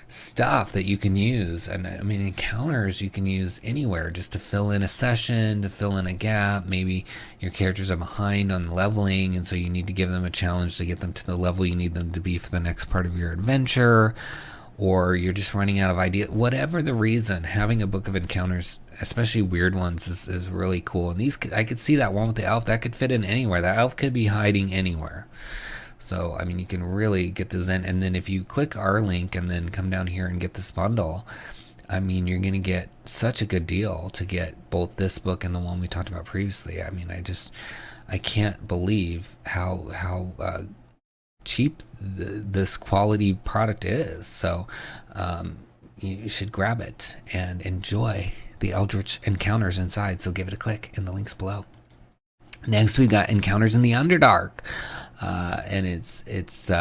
stuff that you can use. And I mean, encounters you can use anywhere, just to fill in a session, to fill in a gap. Maybe your characters are behind on leveling, and so you need to give them a challenge to get them to the level you need them to be for the next part of your adventure, or you're just running out of ideas. Whatever the reason, having a book of encounters, especially weird ones, is really cool. And these, I could see that one with the elf, that could fit in anywhere. That elf could be hiding anywhere. So, I mean, you can really get those in. And then if you click our link and then come down here and get this bundle, I mean, you're going to get such a good deal to get both this book and the one we talked about previously. I mean, I can't believe how cheap this quality product is. So, you should grab it and enjoy the Eldritch Encounters inside. So give it a click in the links below. Next, we've got Encounters in the Underdark. And it's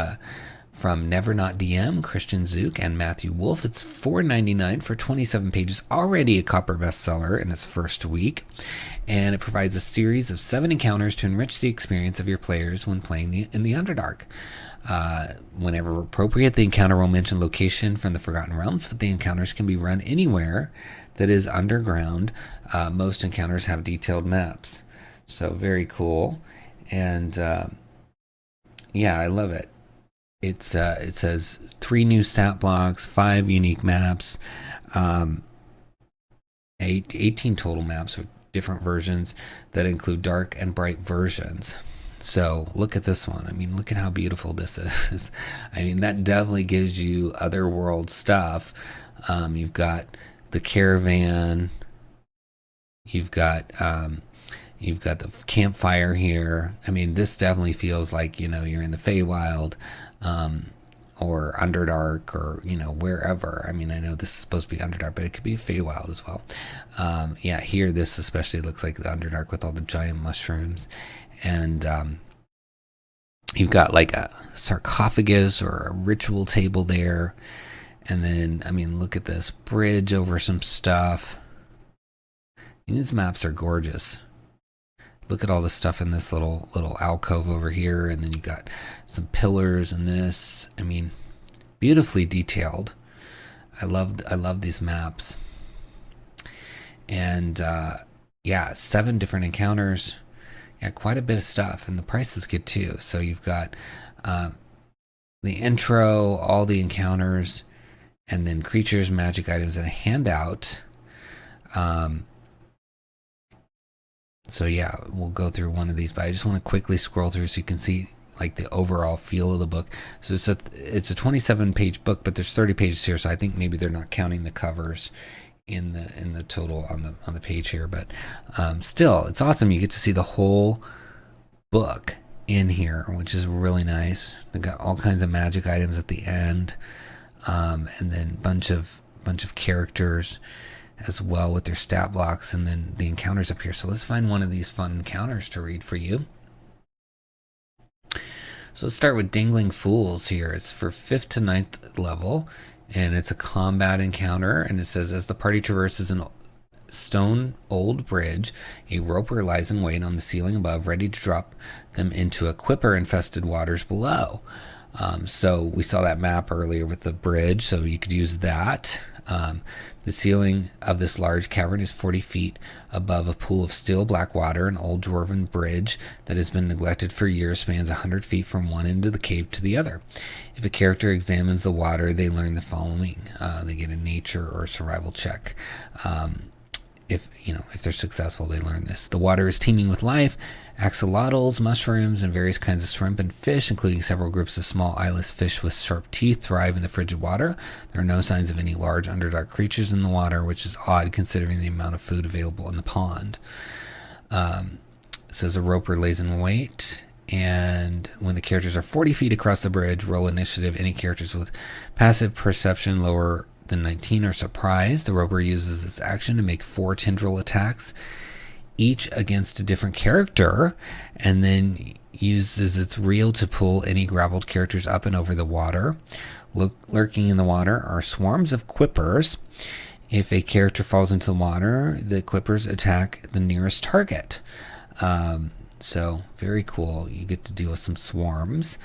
from Never Not DM, Christian Zook, and Matthew Wolf. It's $4.99 for 27 pages, already a copper bestseller in its first week. And it provides a series of 7 encounters to enrich the experience of your players when playing in the Underdark. Whenever appropriate, the encounter will mention location from the Forgotten Realms, but the encounters can be run anywhere that is underground. Most encounters have detailed maps. So very cool. And yeah, I love it. It says 3 new stat blocks, 5 unique maps, 18 total maps with different versions that include dark and bright versions. So look at this one. I mean, look at how beautiful this is. I mean, that definitely gives you otherworld stuff. You've got the caravan. You've got the campfire here. I mean, this definitely feels like, you know, you're in the Feywild, or Underdark, or, you know, wherever. I mean, I know this is supposed to be Underdark, but it could be Feywild as well. Yeah, here, this especially looks like the Underdark with all the giant mushrooms. And you've got like a sarcophagus or a ritual table there. And then, I mean, look at this bridge over some stuff. These maps are gorgeous. Look at all the stuff in this little alcove over here, and then you've got some pillars in this. I mean, beautifully detailed. I love these maps. And yeah, 7 different encounters. Yeah, quite a bit of stuff, and the price is good too. So you've got the intro, all the encounters, and then creatures, magic items, and a handout. So yeah, we'll go through one of these, but I just want to quickly scroll through so you can see like the overall feel of the book. So it's a 27-page book, but there's 30 pages here, so I think maybe they're not counting the covers in the total on the page here. But still, it's awesome. You get to see the whole book in here, which is really nice. They've got all kinds of magic items at the end, and then bunch of characters as well with their stat blocks, and then the encounters up here. So let's find one of these fun encounters to read for you. So let's start with Dangling Fools here. It's for 5th to 9th level, and it's a combat encounter, and it says, as the party traverses an stone old bridge, a roper lies in wait on the ceiling above, ready to drop them into a quipper-infested waters below. So we saw that map earlier with the bridge, so you could use that. The ceiling of this large cavern is 40 feet above a pool of still black water. An old dwarven bridge that has been neglected for years spans 100 feet from one end of the cave to the other. If a character examines the water, they learn the following. They get a nature or survival check. if they're successful, they learn this. The water is teeming with life. Axolotls, mushrooms, and various kinds of shrimp and fish, including several groups of small eyeless fish with sharp teeth, thrive in the frigid water. There are no signs of any large Underdark creatures in the water, which is odd considering the amount of food available in the pond. It says a roper lays in wait, and when the characters are 40 feet across the bridge, roll initiative. Any characters with passive perception lower than 19 are surprised. The roper uses this action to make 4 tendril attacks, each against a different character, and then uses its reel to pull any grappled characters up and over the water. Lurking in the water are swarms of quippers. If a character falls into the water, the quippers attack the nearest target. So very cool. You get to deal with some swarms,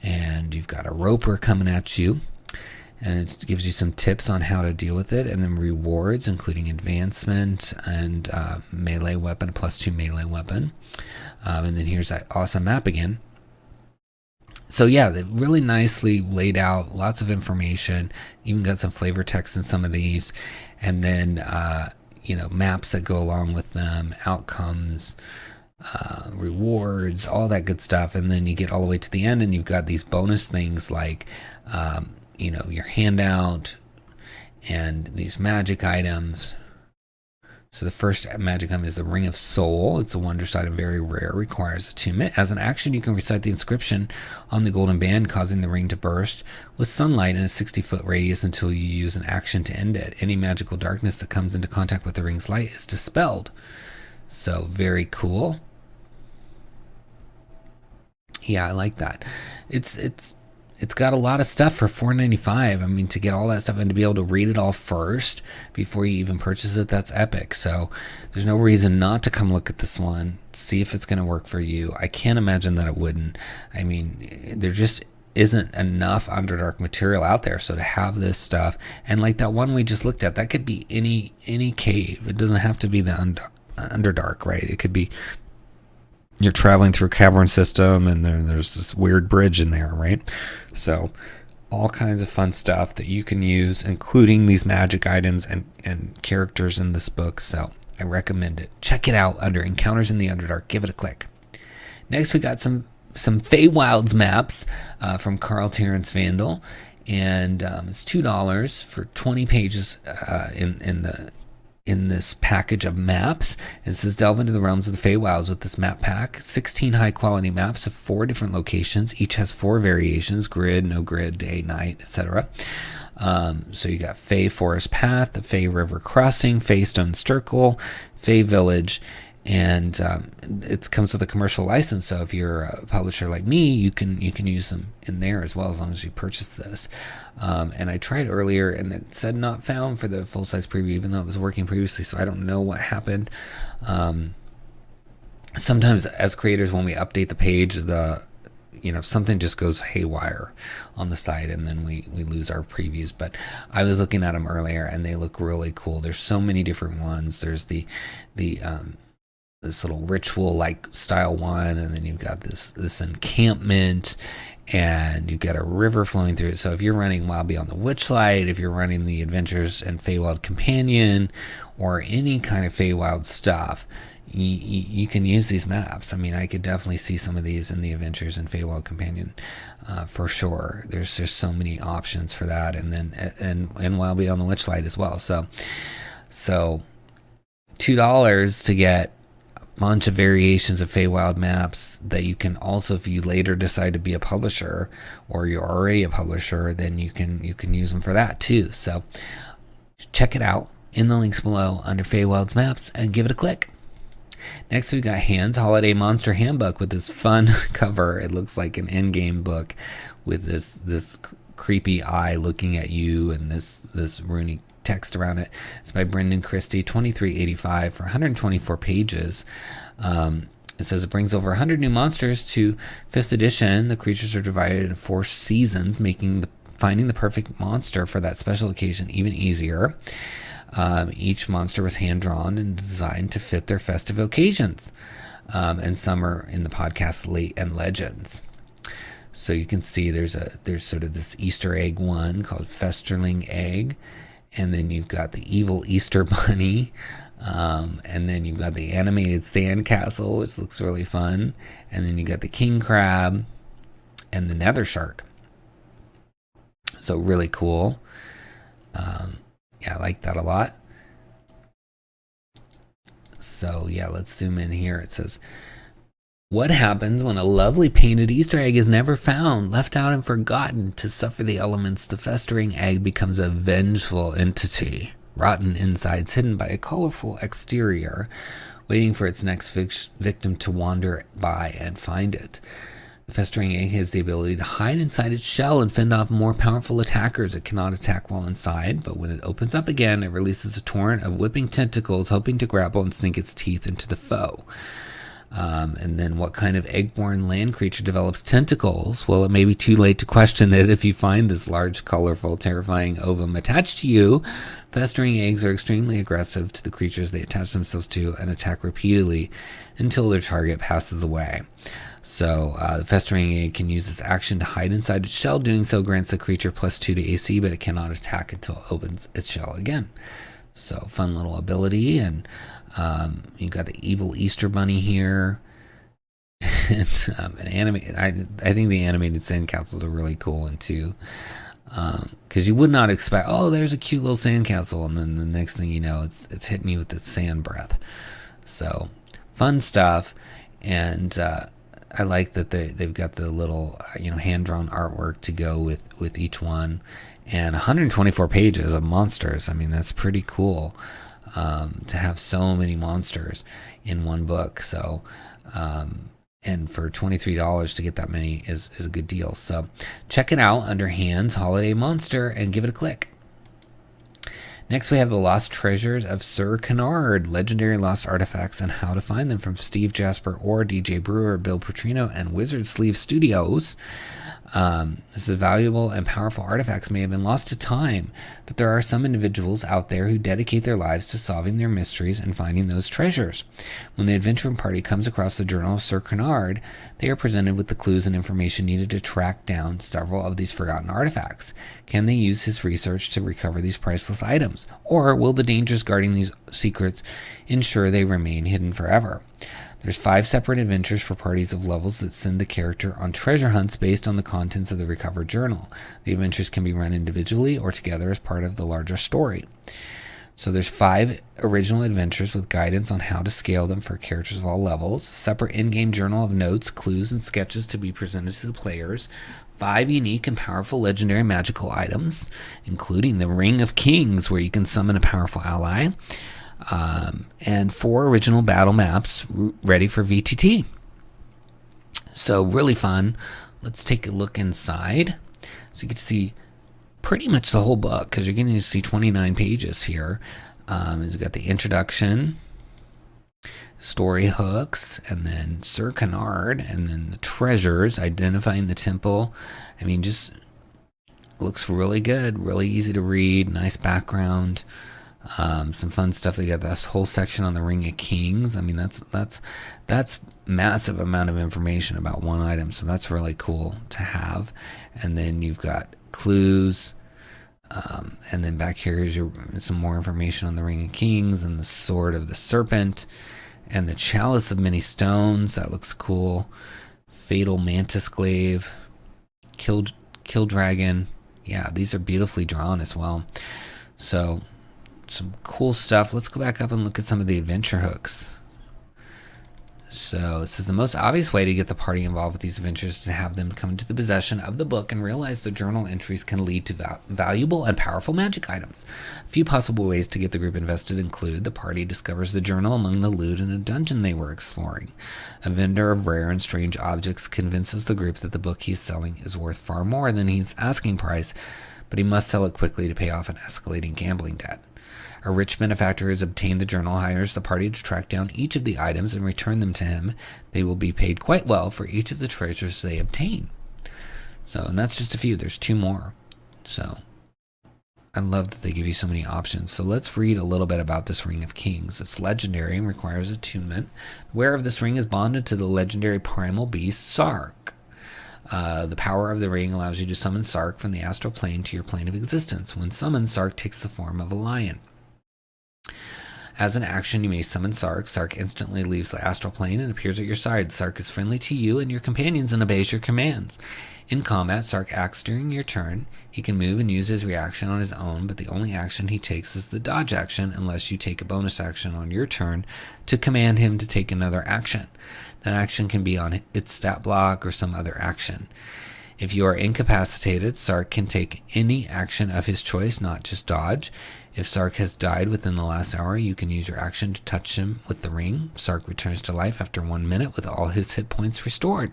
and you've got a roper coming at you, and it gives you some tips on how to deal with it, and then rewards, including advancement and melee weapon, +2 melee weapon. And then here's that awesome map again. So yeah, they really nicely laid out, lots of information, even got some flavor text in some of these, and then maps that go along with them, outcomes, rewards, all that good stuff. And then you get all the way to the end, and you've got these bonus things like your handout and these magic items. So the first magic item is the Ring of Soul. It's a wondrous item, very rare, requires attunement. As an action, you can recite the inscription on the golden band, causing the ring to burst with sunlight in a 60-foot radius until you use an action to end it. Any magical darkness that comes into contact with the ring's light is dispelled. So very cool. Yeah, I like that. It's got a lot of stuff for $4.95. I mean, to get all that stuff and to be able to read it all first before you even purchase it, that's epic. So there's no reason not to come look at this one, see if it's going to work for you. I can't imagine that it wouldn't. I mean, there just isn't enough Underdark material out there. So to have this stuff, and like that one we just looked at, that could be any cave. It doesn't have to be the Underdark, right? It could be you're traveling through a cavern system, and there's this weird bridge in there, right? So all kinds of fun stuff that you can use, including these magic items and characters in this book. So I recommend it. Check it out under Encounters in the Underdark. Give it a click. Next, we got some FeyWild Maps from Carl Terrence Vandal, and it's $2 for 20 pages in this package of maps. It says delve into the realms of the Feywilds with this map pack. 16 high quality maps of 4 different locations. Each has 4 variations: grid, no grid, day, night, etc. So you got Fey Forest Path, the Fey River Crossing, Fey Stone Circle, Fey Village, and it comes with a commercial license. So if you're a publisher like me, you can use them in there as well, as long as you purchase this. And I tried earlier, and it said not found for the full-size preview, even though it was working previously. So I don't know what happened. Sometimes as creators, when we update the page, something just goes haywire on the site, and then we lose our previews. But I was looking at them earlier, and they look really cool. There's so many different ones. There's this little ritual like style one, and then you've got this encampment, and you've got a river flowing through it. So if you're running Wild Beyond the Witchlight, if you're running the Adventures and Feywild Companion, or any kind of Feywild stuff, you can use these maps. I mean, I could definitely see some of these in the Adventures and Feywild Companion for sure. There's just so many options for that, and then and Wild Beyond the Witchlight as well. So $2 to get bunch of variations of Feywild maps that you can also, if you later decide to be a publisher, or you're already a publisher, then you can use them for that too. So check it out in the links below under Feywild's Maps and give it a click. Next, we've got Hans Holiday Monster Handbook with this fun cover. It looks like an in-game book with this creepy eye looking at you, and this runic text around it. It's by Brendan Christie, $23.85 for 124 pages. It says it brings over 100 new monsters to 5th edition. The creatures are divided into 4 seasons, making finding the perfect monster for that special occasion even easier. Each monster was hand-drawn and designed to fit their festive occasions. And some are in the podcast Late and Legends. So you can see there's sort of this Easter egg one called Festerling Egg, And then you've got the evil Easter Bunny. And then you've got the animated sandcastle, which looks really fun. And then you got the king crab and the nether shark. So really cool. Yeah, I like that a lot. So yeah, let's zoom in here. It says, what happens when a lovely painted Easter egg is never found, left out and forgotten to suffer the elements? The festering egg becomes a vengeful entity, rotten insides hidden by a colorful exterior, waiting for its next victim to wander by and find it. The festering egg has the ability to hide inside its shell and fend off more powerful attackers. It cannot attack while inside, but when it opens up again, it releases a torrent of whipping tentacles, hoping to grapple and sink its teeth into the foe. And then what kind of egg-born land creature develops tentacles? Well, it may be too late to question it if you find this large, colorful, terrifying ovum attached to you. Festering eggs are extremely aggressive to the creatures they attach themselves to and attack repeatedly until their target passes away. So the festering egg can use this action to hide inside its shell. Doing so grants the creature +2 to AC, but it cannot attack until it opens its shell again. So fun little ability. And you got the evil Easter Bunny here. And I think the animated sandcastles are really cool one too. Because you would not expect, oh, there's a cute little sandcastle, and then the next thing you know, it's hitting you with its sand breath. So fun stuff. And I like that they've got the little hand-drawn artwork to go with each one, and 124 pages of monsters. I mean, that's pretty cool to have so many monsters in one book. So and for $23 to get that many is a good deal. So check it out under Hands Holiday Monster and give it a click. Next, we have the Lost Treasures of Sir Canard, legendary lost artifacts and how to find them, from Steve Jasper Orr, DJ Brewer, Bill Petrino, and Wizard Sleeve Studios. This is valuable and powerful artifacts may have been lost to time, but there are some individuals out there who dedicate their lives to solving their mysteries and finding those treasures. When the adventuring party comes across the Journal of Sir Canard, they are presented with the clues and information needed to track down several of these forgotten artifacts. Can they use his research to recover these priceless items, or will the dangers guarding these secrets ensure they remain hidden forever? There's 5 separate adventures for parties of levels that send the character on treasure hunts based on the contents of the recovered journal. The adventures can be run individually or together as part of the larger story. So there's 5 original adventures with guidance on how to scale them for characters of all levels, a separate in-game journal of notes, clues, and sketches to be presented to the players, 5 unique and powerful legendary magical items, including the Ring of Kings, where you can summon a powerful ally, and 4 original battle maps ready for VTT. So really fun. Let's take a look inside. So you get to see pretty much the whole book, because you're getting to see 29 pages here. You've got the introduction, story hooks, and then Sir Canard, and then the treasures, identifying the temple. I mean, just looks really good, really easy to read, nice background. Some fun stuff. They got this whole section on the Ring of Kings. I mean, that's massive amount of information about one item, so that's really cool to have. And then you've got clues, and then back here is some more information on the Ring of Kings and the Sword of the Serpent and the Chalice of Many Stones. That looks cool. Fatal Mantis Glaive, Kill Dragon. Yeah, these are beautifully drawn as well. So some cool stuff. Let's go back up and look at some of the adventure hooks. So it says the most obvious way to get the party involved with these adventures is to have them come into the possession of the book and realize the journal entries can lead to valuable and powerful magic items. A few possible ways to get the group invested include: the party discovers the journal among the loot in a dungeon they were exploring. A vendor of rare and strange objects convinces the group that the book he's selling is worth far more than his asking price, but he must sell it quickly to pay off an escalating gambling debt. A rich benefactor has obtained the journal, hires the party to track down each of the items and return them to him. They will be paid quite well for each of the treasures they obtain. So, and that's just a few. There's 2 more. So, I love that they give you so many options. So let's read a little bit about this Ring of Kings. It's legendary and requires attunement. The wearer of this ring is bonded to the legendary primal beast Sark. The power of the ring allows you to summon Sark from the astral plane to your plane of existence. When summoned, Sark takes the form of a lion. As an action, you may summon Sark. Sark instantly leaves the astral plane and appears at your side. Sark is friendly to you and your companions and obeys your commands. In combat, Sark acts during your turn. He can move and use his reaction on his own, but the only action he takes is the dodge action unless you take a bonus action on your turn to command him to take another action. That action can be on its stat block or some other action. If you are incapacitated, Sark can take any action of his choice, not just dodge. If Sark has died within the last hour, you can use your action to touch him with the ring. Sark returns to life after 1 minute with all his hit points restored.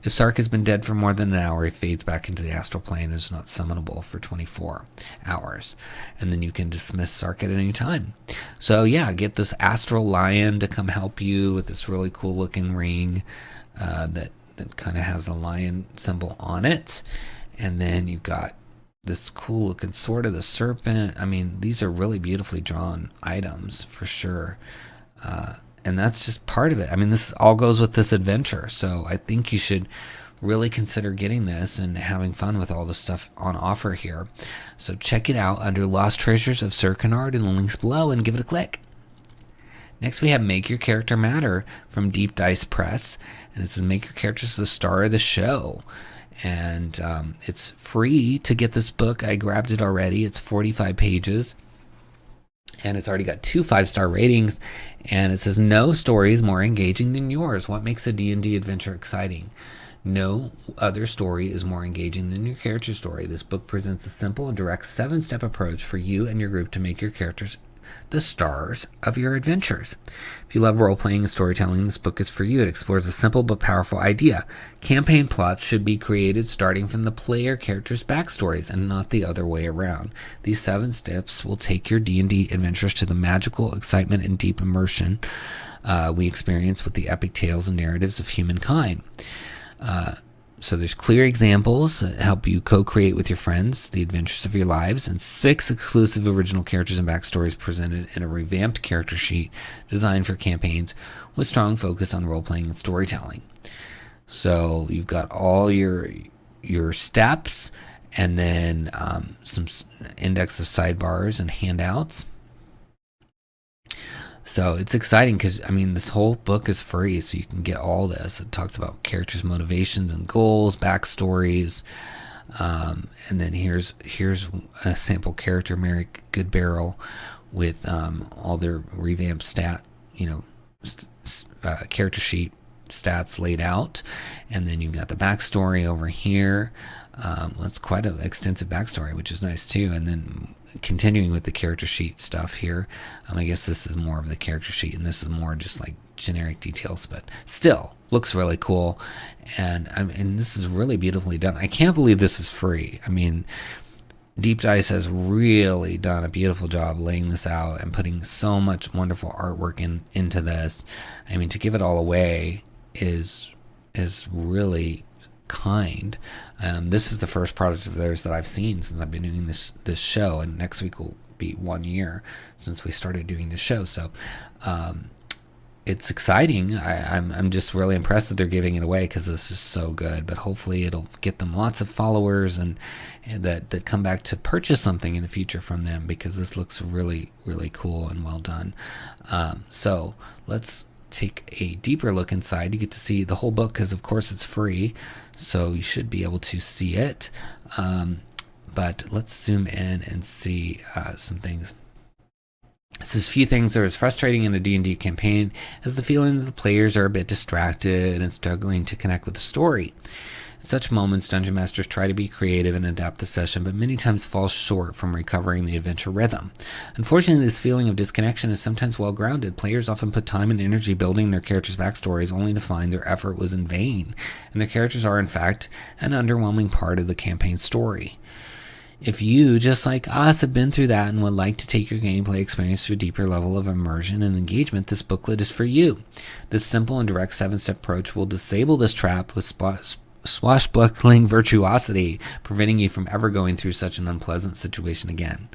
If Sark has been dead for more than an hour, he fades back into the astral plane and is not summonable for 24 hours. And then you can dismiss Sark at any time. So yeah, get this astral lion to come help you with this really cool looking ring that kind of has a lion symbol on it. And then you've got this cool looking sword of the serpent. I mean, these are really beautifully drawn items for sure. And that's just part of it. I mean, this all goes with this adventure. So I think you should really consider getting this and having fun with all the stuff on offer here. So check it out under Lost Treasures of Sir Canard in the links below and give it a click. Next, we have Make Your Character Matter from Deep Dice Press. And it says, make your characters the star of the show. And it's free to get this book. I grabbed it already. It's 45 pages. And it's already got 2 5-star ratings. And it says, no story is more engaging than yours. What makes a D&D adventure exciting? No other story is more engaging than your character story. This book presents a simple and direct 7-step approach for you and your group to make your characters the stars of your adventures. If you love role-playing and storytelling, this book is for you. It explores a simple but powerful idea. Campaign plots should be created starting from the player characters' backstories and not the other way around. These 7 steps will take your D&D adventures to the magical excitement and deep immersion we experience with the epic tales and narratives of humankind. So there's clear examples that help you co-create with your friends the adventures of your lives, and 6 exclusive original characters and backstories presented in a revamped character sheet designed for campaigns with strong focus on role-playing and storytelling. So you've got all your steps, and then some index of sidebars and handouts. So it's exciting because, I mean, this whole book is free, so you can get all this. It talks about characters' motivations and goals, backstories, and then here's a sample character, Merrick Goodbarrel, with all their revamped character sheet stats laid out, and then you've got the backstory over here. Well, it's quite an extensive backstory, which is nice too. And then continuing with the character sheet stuff here, I guess this is more of the character sheet, and this is more just like generic details, but still looks really cool. And this is really beautifully done. I can't believe this is free. I mean, Deep Dice has really done a beautiful job laying this out and putting so much wonderful artwork into this. I mean, to give it all away is really kind. This is the first product of theirs that I've seen since I've been doing this show, and next week will be 1 year since we started doing this show. So it's exciting. I'm just really impressed that they're giving it away because this is so good. But hopefully it'll get them lots of followers and that come back to purchase something in the future from them, because this looks really, really cool and well done. So let's take a deeper look inside. You get to see the whole book because, of course, it's free, so you should be able to see it. But let's zoom in and see some things. It says, few things are as frustrating in a D&D campaign as the feeling that the players are a bit distracted and struggling to connect with the story. In such moments, dungeon masters try to be creative and adapt the session, but many times fall short from recovering the adventure rhythm. Unfortunately, this feeling of disconnection is sometimes well-grounded. Players often put time and energy building their characters' backstories only to find their effort was in vain, and their characters are, in fact, an underwhelming part of the campaign story. If you, just like us, have been through that and would like to take your gameplay experience to a deeper level of immersion and engagement, this booklet is for you. This simple and direct 7-step approach will disable this trap with swashbuckling virtuosity, preventing you from ever going through such an unpleasant situation again.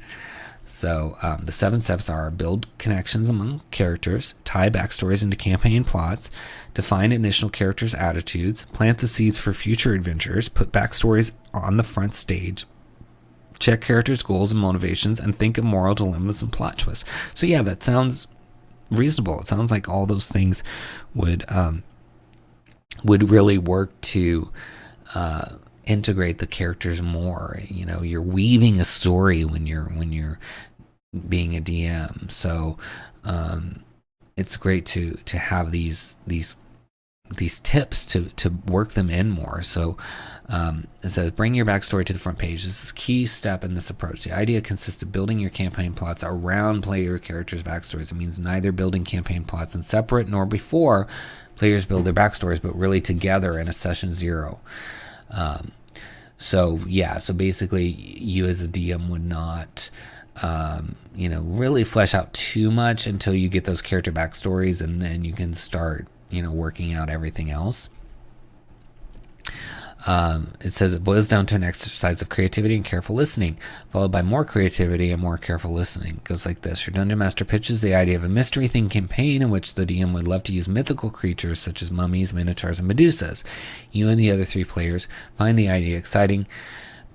So the 7 steps are: build connections among characters, tie backstories into campaign plots, define initial characters' attitudes, plant the seeds for future adventures, put backstories on the front stage, check characters' goals and motivations, and think of moral dilemmas and plot twists. So yeah, that sounds reasonable. It sounds like all those things would really work to integrate the characters more. You know, you're weaving a story when you're being a DM. So it's great to have these tips to work them in more. So it says, bring your backstory to the front page. This is a key step in this approach. The idea consists of building your campaign plots around player characters' backstories. It means neither building campaign plots in separate nor before players build their backstories, but really together in a session 0. So basically you as a DM would not really flesh out too much until you get those character backstories, and then you can start working out everything else. It says it boils down to an exercise of creativity and careful listening, followed by more creativity and more careful listening. It goes like this. Your dungeon master pitches the idea of a mystery-themed campaign in which the DM would love to use mythical creatures such as mummies, minotaurs, and medusas. You and the other 3 players find the idea exciting,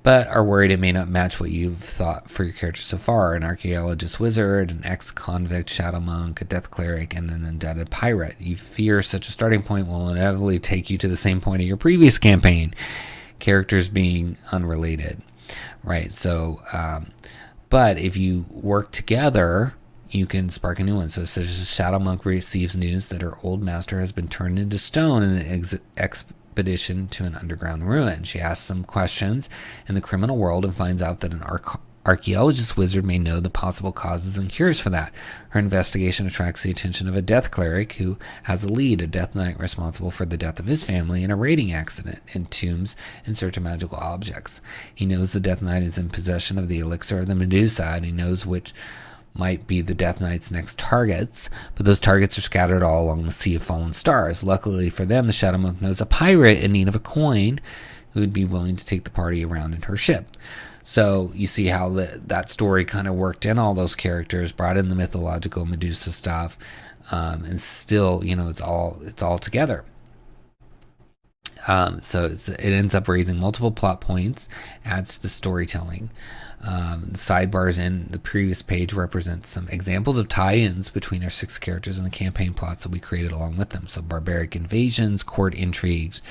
but are worried it may not match what you've thought for your character so far: an archaeologist wizard, an ex-convict shadow monk, a death cleric, and an indebted pirate. You fear such a starting point will inevitably take you to the same point of your previous campaign, characters being unrelated, right? So, but if you work together, you can spark a new one. So it says a shadow monk receives news that her old master has been turned into stone in an expedition to an underground ruin. She asks some questions in the criminal world and finds out that an archaeologist wizard may know the possible causes and cures for that. Her investigation attracts the attention of a death cleric who has a lead, a death knight responsible for the death of his family in a raiding accident in tombs in search of magical objects. He knows the death knight is in possession of the elixir of the Medusa, and he knows which might be the Death Knight's next targets, but those targets are scattered all along the Sea of Fallen Stars. Luckily for them, the Shadow Monk knows a pirate in need of a coin who would be willing to take the party around in her ship. So you see how that story kind of worked in all those characters, brought in the mythological Medusa stuff, and still, it's all together. So it ends up raising multiple plot points, adds to the storytelling. The sidebars in the previous page represent some examples of tie-ins between our 6 characters and the campaign plots that we created along with them. So barbaric invasions, court intrigues.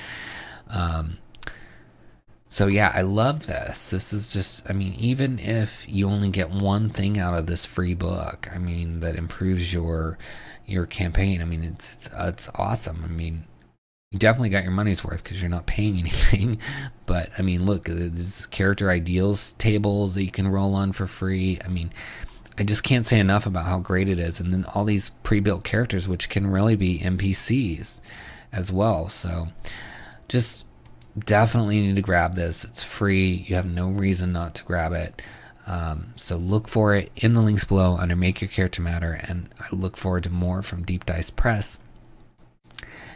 So yeah, I love this. This is just, even if you only get one thing out of this free book, that improves your campaign, it's awesome. You definitely got your money's worth because you're not paying anything. But, look, there's character ideals tables that you can roll on for free. I just can't say enough about how great it is. And then all these pre-built characters, which can really be NPCs as well. So just definitely need to grab this. It's free. You have no reason not to grab it. So look for it in the links below under Make Your Character Matter. And I look forward to more from Deep Dice Press.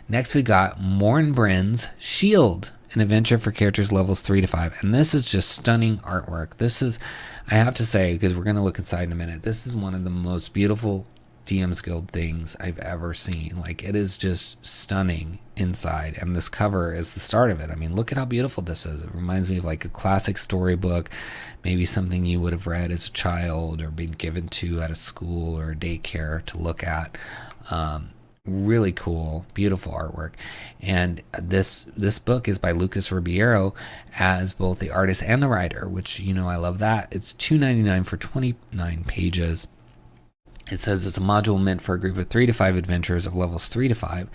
Next, we got Mornbryn's Shield, an adventure for characters levels 3 to 5. And this is just stunning artwork. This is, I have to say, because we're going to look inside in a minute, this is one of the most beautiful DM's Guild things I've ever seen. Like, it is just stunning inside. And this cover is the start of it. Look at how beautiful this is. It reminds me of like a classic storybook, maybe something you would have read as a child or been given to at a school or a daycare to look at. Really cool, beautiful artwork. And this book is by Lucas Ribeiro as both the artist and the writer, which, I love that. It's $2.99 for 29 pages. It says it's a module meant for a group of 3 to 5 adventurers of levels 3 to 5.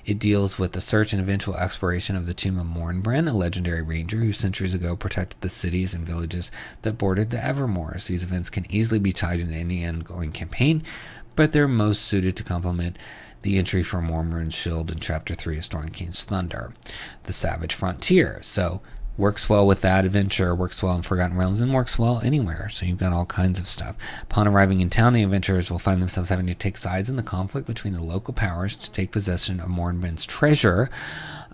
It deals with the search and eventual exploration of the tomb of Mornbryn, a legendary ranger who centuries ago protected the cities and villages that bordered the Evermoors. These events can easily be tied into any ongoing campaign, but they're most suited to complement the entry for Mornbryn's Shield in Chapter 3 of Storm King's Thunder, the Savage Frontier. So works well with that adventure, works well in Forgotten Realms, and works well anywhere. So you've got all kinds of stuff. Upon arriving in town, the adventurers will find themselves having to take sides in the conflict between the local powers to take possession of Mornbryn's treasure.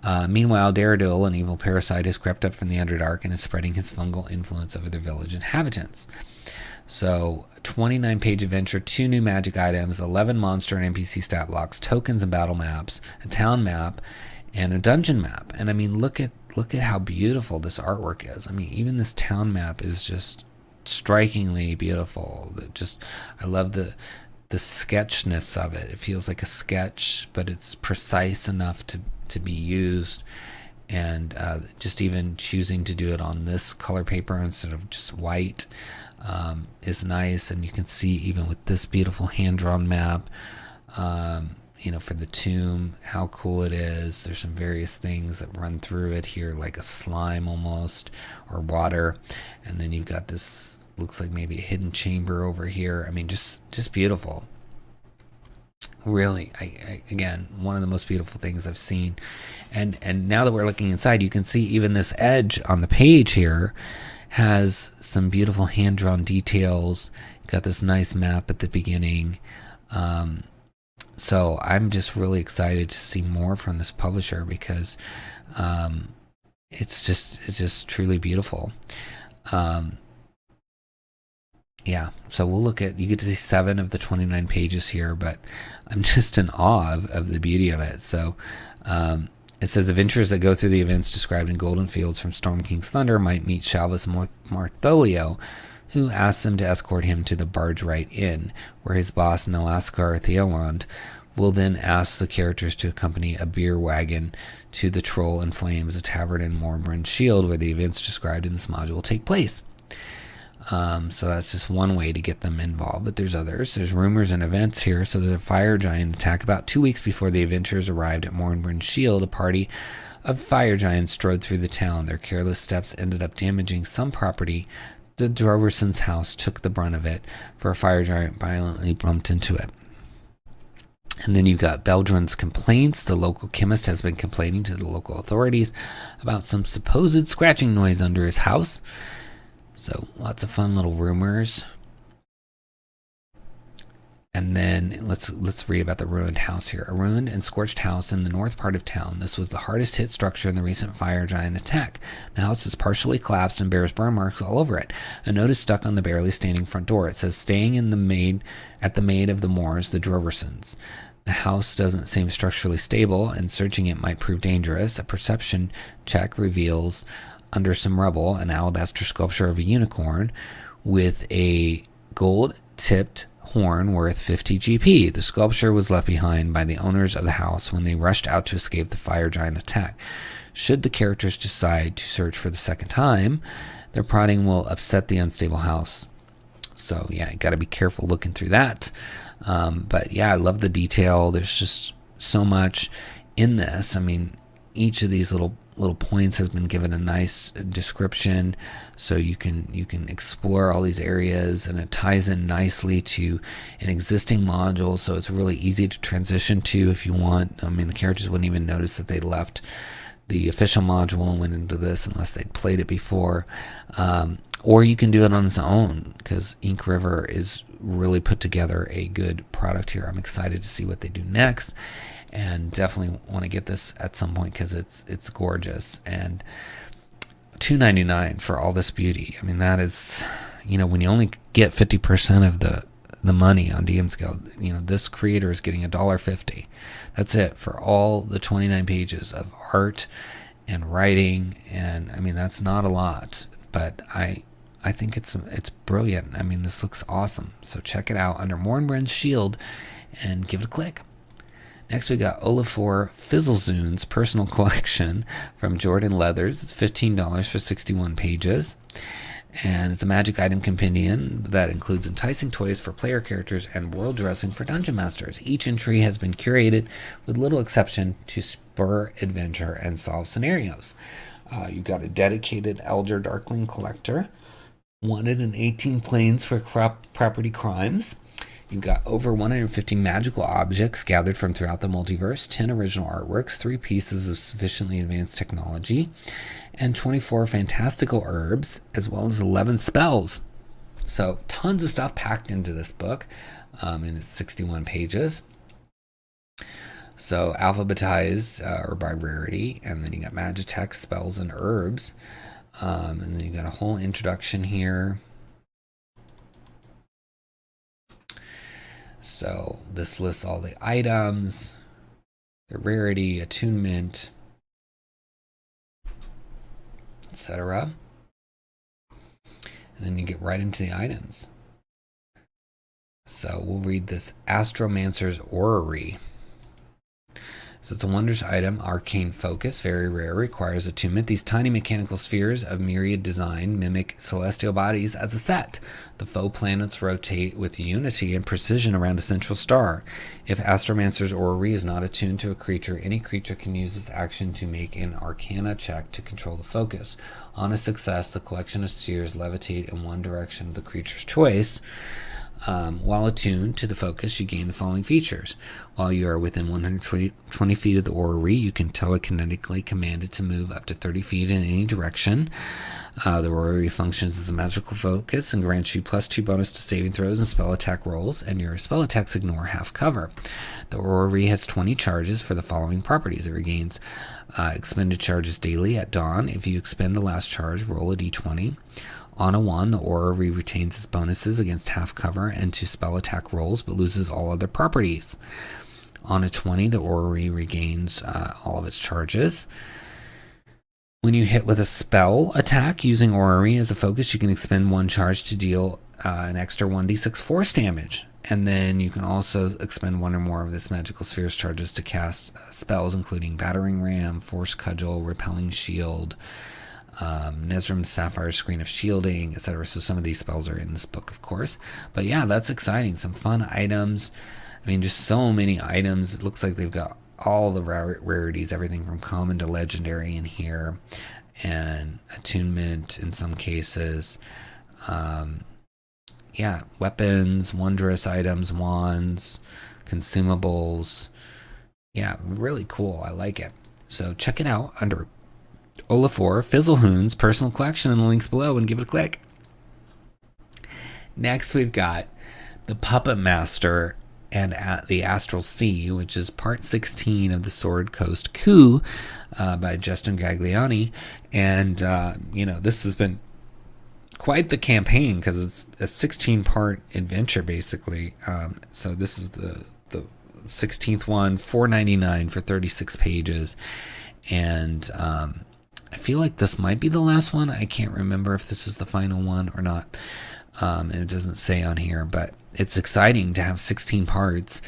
Meanwhile, 𝙤𝙬𝙧𝙬𝙧, an evil parasite, has crept up from the Underdark and is spreading his fungal influence over the village inhabitants. So 29-page adventure, 2 new magic items, 11 monster and NPC stat blocks, tokens and battle maps, a town map, and a dungeon map. And I mean, look at how beautiful this artwork is. I mean, even this town map is just strikingly beautiful. I love the sketchness of it. It feels like a sketch, but it's precise enough to be used. And just even choosing to do it on this color paper instead of just white is nice. And you can see even with this beautiful hand-drawn map, for the tomb, how cool it is. There's some various things that run through it here, like a slime almost, or water. And then you've got this, looks like maybe a hidden chamber over here. I mean, just beautiful. Really, again, one of the most beautiful things I've seen. And now that we're looking inside, you can see even this edge on the page here has some beautiful hand-drawn details. You've got this nice map at the beginning. So I'm just really excited to see more from this publisher because it's just truly beautiful. Yeah, so we'll look at, you get to see 7 of the 29 pages here, but I'm just in awe of the beauty of it. So it says adventurers that go through the events described in Golden Fields from Storm King's Thunder might meet Shalvis Martholio, who asks them to escort him to the Barge Right Inn, where his boss, Nalaskar Theoland, will then ask the characters to accompany a beer wagon to the Troll in Flames, a tavern in Mornbryn Shield, where the events described in this module take place. So that's just one way to get them involved, but there's others. There's rumors and events here. So there's a fire giant attack about 2 weeks before the adventurers arrived at Mornbryn Shield. A party of fire giants strode through the town. Their careless steps ended up damaging some property. The Droverson's house took the brunt of it, for a fire giant violently bumped into it. And then you've got Beldrin's complaints. The local chemist has been complaining to the local authorities about some supposed scratching noise under his house. So lots of fun little rumors. And then let's read about the ruined house here. A ruined and scorched house in the north part of town. This was the hardest hit structure in the recent fire giant attack. The house is partially collapsed and bears burn marks all over it. A note is stuck on the barely standing front door. It says, "Staying in the maid of the Moors, the Droversons." The house doesn't seem structurally stable, and searching it might prove dangerous. A perception check reveals, under some rubble, an alabaster sculpture of a unicorn with a gold-tipped horn worth 50 GP. The sculpture was left behind by the owners of the house when they rushed out to escape the fire giant attack. Should the characters decide to search for the second time, their prodding will upset the unstable house. So yeah, you got to be careful looking through that. But yeah, I love the detail. There's just so much in this. I mean, each of these little points has been given a nice description, so you can explore all these areas, and it ties in nicely to an existing module, so it's really easy to transition to if you want. I mean, the characters wouldn't even notice that they left the official module and went into this unless they'd played it before. Or you can do it on its own, because Ink River is really put together a good product here. I'm excited to see what they do next, and definitely want to get this at some point because it's gorgeous. And $2.99 for all this beauty. I mean, that is, when you only get 50% of the money on DM's Guild, this creator is getting $1.50. That's it for all the 29 pages of art and writing, and I mean, that's not a lot, but I think it's brilliant. I mean, this looks awesome. So check it out under Mornbryn's Shield and give it a click. Next, we got Olafur Fizzlehoon's personal collection from Jordan Leathers. It's $15 for 61 pages. And it's a magic item compendium that includes enticing toys for player characters and world dressing for dungeon masters. Each entry has been curated with little exception to spur adventure and solve scenarios. You've got a dedicated Elder Darkling collector, wanted in 18 planes for property crimes. You've got over 150 magical objects gathered from throughout the multiverse, 10 original artworks, 3 pieces of sufficiently advanced technology, and 24 fantastical herbs, as well as 11 spells. So tons of stuff packed into this book, and it's 61 pages. So alphabetized or by rarity, and then you got magitech, spells, and herbs. And then you got a whole introduction here. So this lists all the items, the rarity, attunement, etc. And then you get right into the items. So we'll read this Astromancer's Orrery. So it's a wondrous item, arcane focus, very rare, requires attunement. These tiny mechanical spheres of myriad design mimic celestial bodies as a set. The foe planets rotate with unity and precision around a central star. If Astromancer's Orrery is not attuned to a creature, any creature can use this action to make an Arcana check to control the focus. On a success, the collection of spheres levitate in one direction of the creature's choice. While attuned to the focus, you gain the following features. While you are within 120 feet of the orrery, you can telekinetically command it to move up to 30 feet in any direction. The orrery functions as a magical focus and grants you +2 bonus to saving throws and spell attack rolls, and your spell attacks ignore half cover. The orrery has 20 charges for the following properties. It regains expended charges daily at dawn. If you expend the last charge, roll a d20. On a 1, the orrery retains its bonuses against half cover and to spell attack rolls, but loses all other properties. On a 20, the orrery regains all of its charges. When you hit with a spell attack using orrery as a focus, you can expend 1 charge to deal an extra 1d6 force damage. And then you can also expend 1 or more of this magical sphere's charges to cast spells, including Battering Ram, Force Cudgel, Repelling Shield, Nezrim's Sapphire Screen of Shielding, etc. So some of these spells are in this book, of course. But yeah, that's exciting. Some fun items. I mean, just so many items. It looks like they've got all the rarities, everything from common to legendary in here, and attunement in some cases. Yeah, weapons, wondrous items, wands, consumables. Yeah, really cool. I like it. So check it out under Olafur Fizzlehoon's personal collection in the links below and give it a click. Next, we've got The Puppet Master and the Astral Sea, which is part 16 of the Sword Coast Coup by Justin Gagliani. And, this has been quite the campaign because it's a 16-part adventure, basically. So this is the 16th one, $4.99 for 36 pages. And I feel like this might be the last one. I can't remember if this is the final one or not. And it doesn't say on here, but it's exciting to have 16 parts.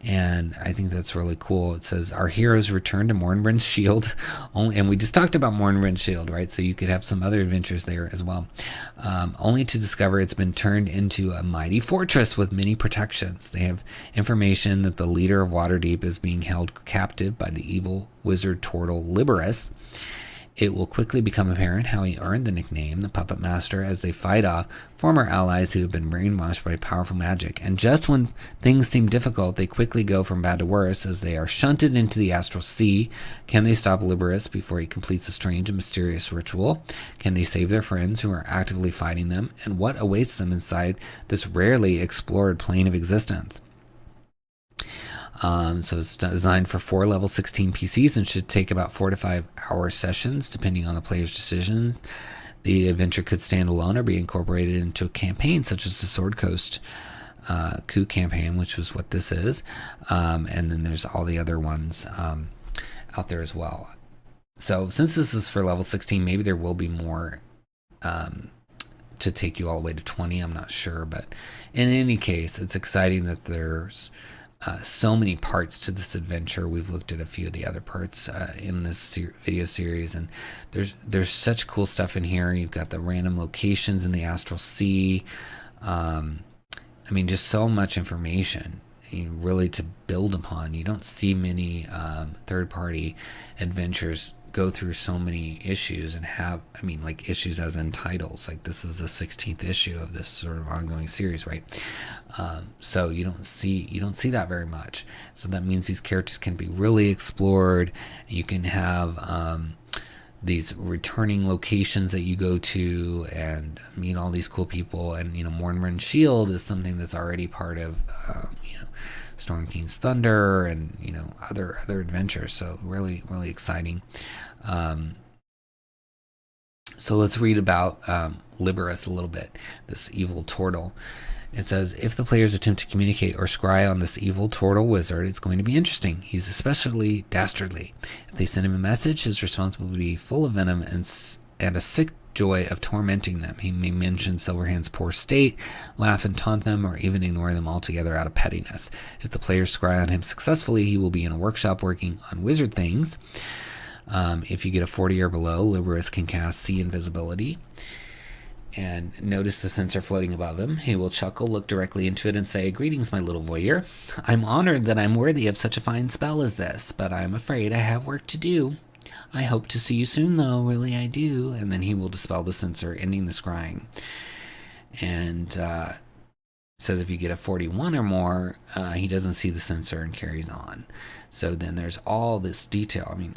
And I think that's really cool. It says, our heroes return to Mornbryn's Shield. And we just talked about Mornbryn's Shield, right? So you could have some other adventures there as well. Only to discover it's been turned into a mighty fortress with many protections. They have information that the leader of Waterdeep is being held captive by the evil wizard turtle Liberus. It will quickly become apparent how he earned the nickname, the Puppet Master, as they fight off former allies who have been brainwashed by powerful magic. And just when things seem difficult, they quickly go from bad to worse as they are shunted into the Astral Sea. Can they stop Liberus before he completes a strange and mysterious ritual? Can they save their friends who are actively fighting them? And what awaits them inside this rarely explored plane of existence? So it's designed for 4 level 16 PCs and should take about 4 to 5 hour sessions, depending on the player's decisions. The adventure could stand alone or be incorporated into a campaign, such as the Sword Coast Coup campaign, which was what this is. And then there's all the other ones out there as well. So since this is for level 16, maybe there will be more to take you all the way to 20. I'm not sure, but in any case, it's exciting that there's so many parts to this adventure. We've looked at a few of the other parts in this video series, and there's such cool stuff in here. You've got the random locations in the Astral Sea. Just so much information really to build upon. You don't see many third-party adventures go through so many issues and have, issues as in titles. Like, this is the 16th issue of this sort of ongoing series, right? So you don't see that very much. So that means these characters can be really explored. You can have these returning locations that you go to and meet all these cool people. And Mornbryn's Shield is something that's already part of Storm King's Thunder and other adventures. So really, really exciting. So let's read about Liberus a little bit, this evil turtle. It says, if the players attempt to communicate or scry on this evil turtle wizard, it's going to be interesting. He's especially dastardly. If they send him a message, his response will be full of venom and a sick joy of tormenting them. He may mention Silverhand's poor state, laugh and taunt them, or even ignore them altogether out of pettiness. If the players scry on him successfully, he will be in a workshop working on wizard things. If you get a 40 or below, Libris can cast See Invisibility and notice the censer floating above him. He will chuckle, look directly into it, and say, "Greetings, my little voyeur. I'm honored that I'm worthy of such a fine spell as this, but I'm afraid I have work to do. I hope to see you soon, though, really I do." And then he will dispel the censer, ending the scrying. And says if you get a 41 or more, he doesn't see the censer and carries on. So then there's all this detail. I mean,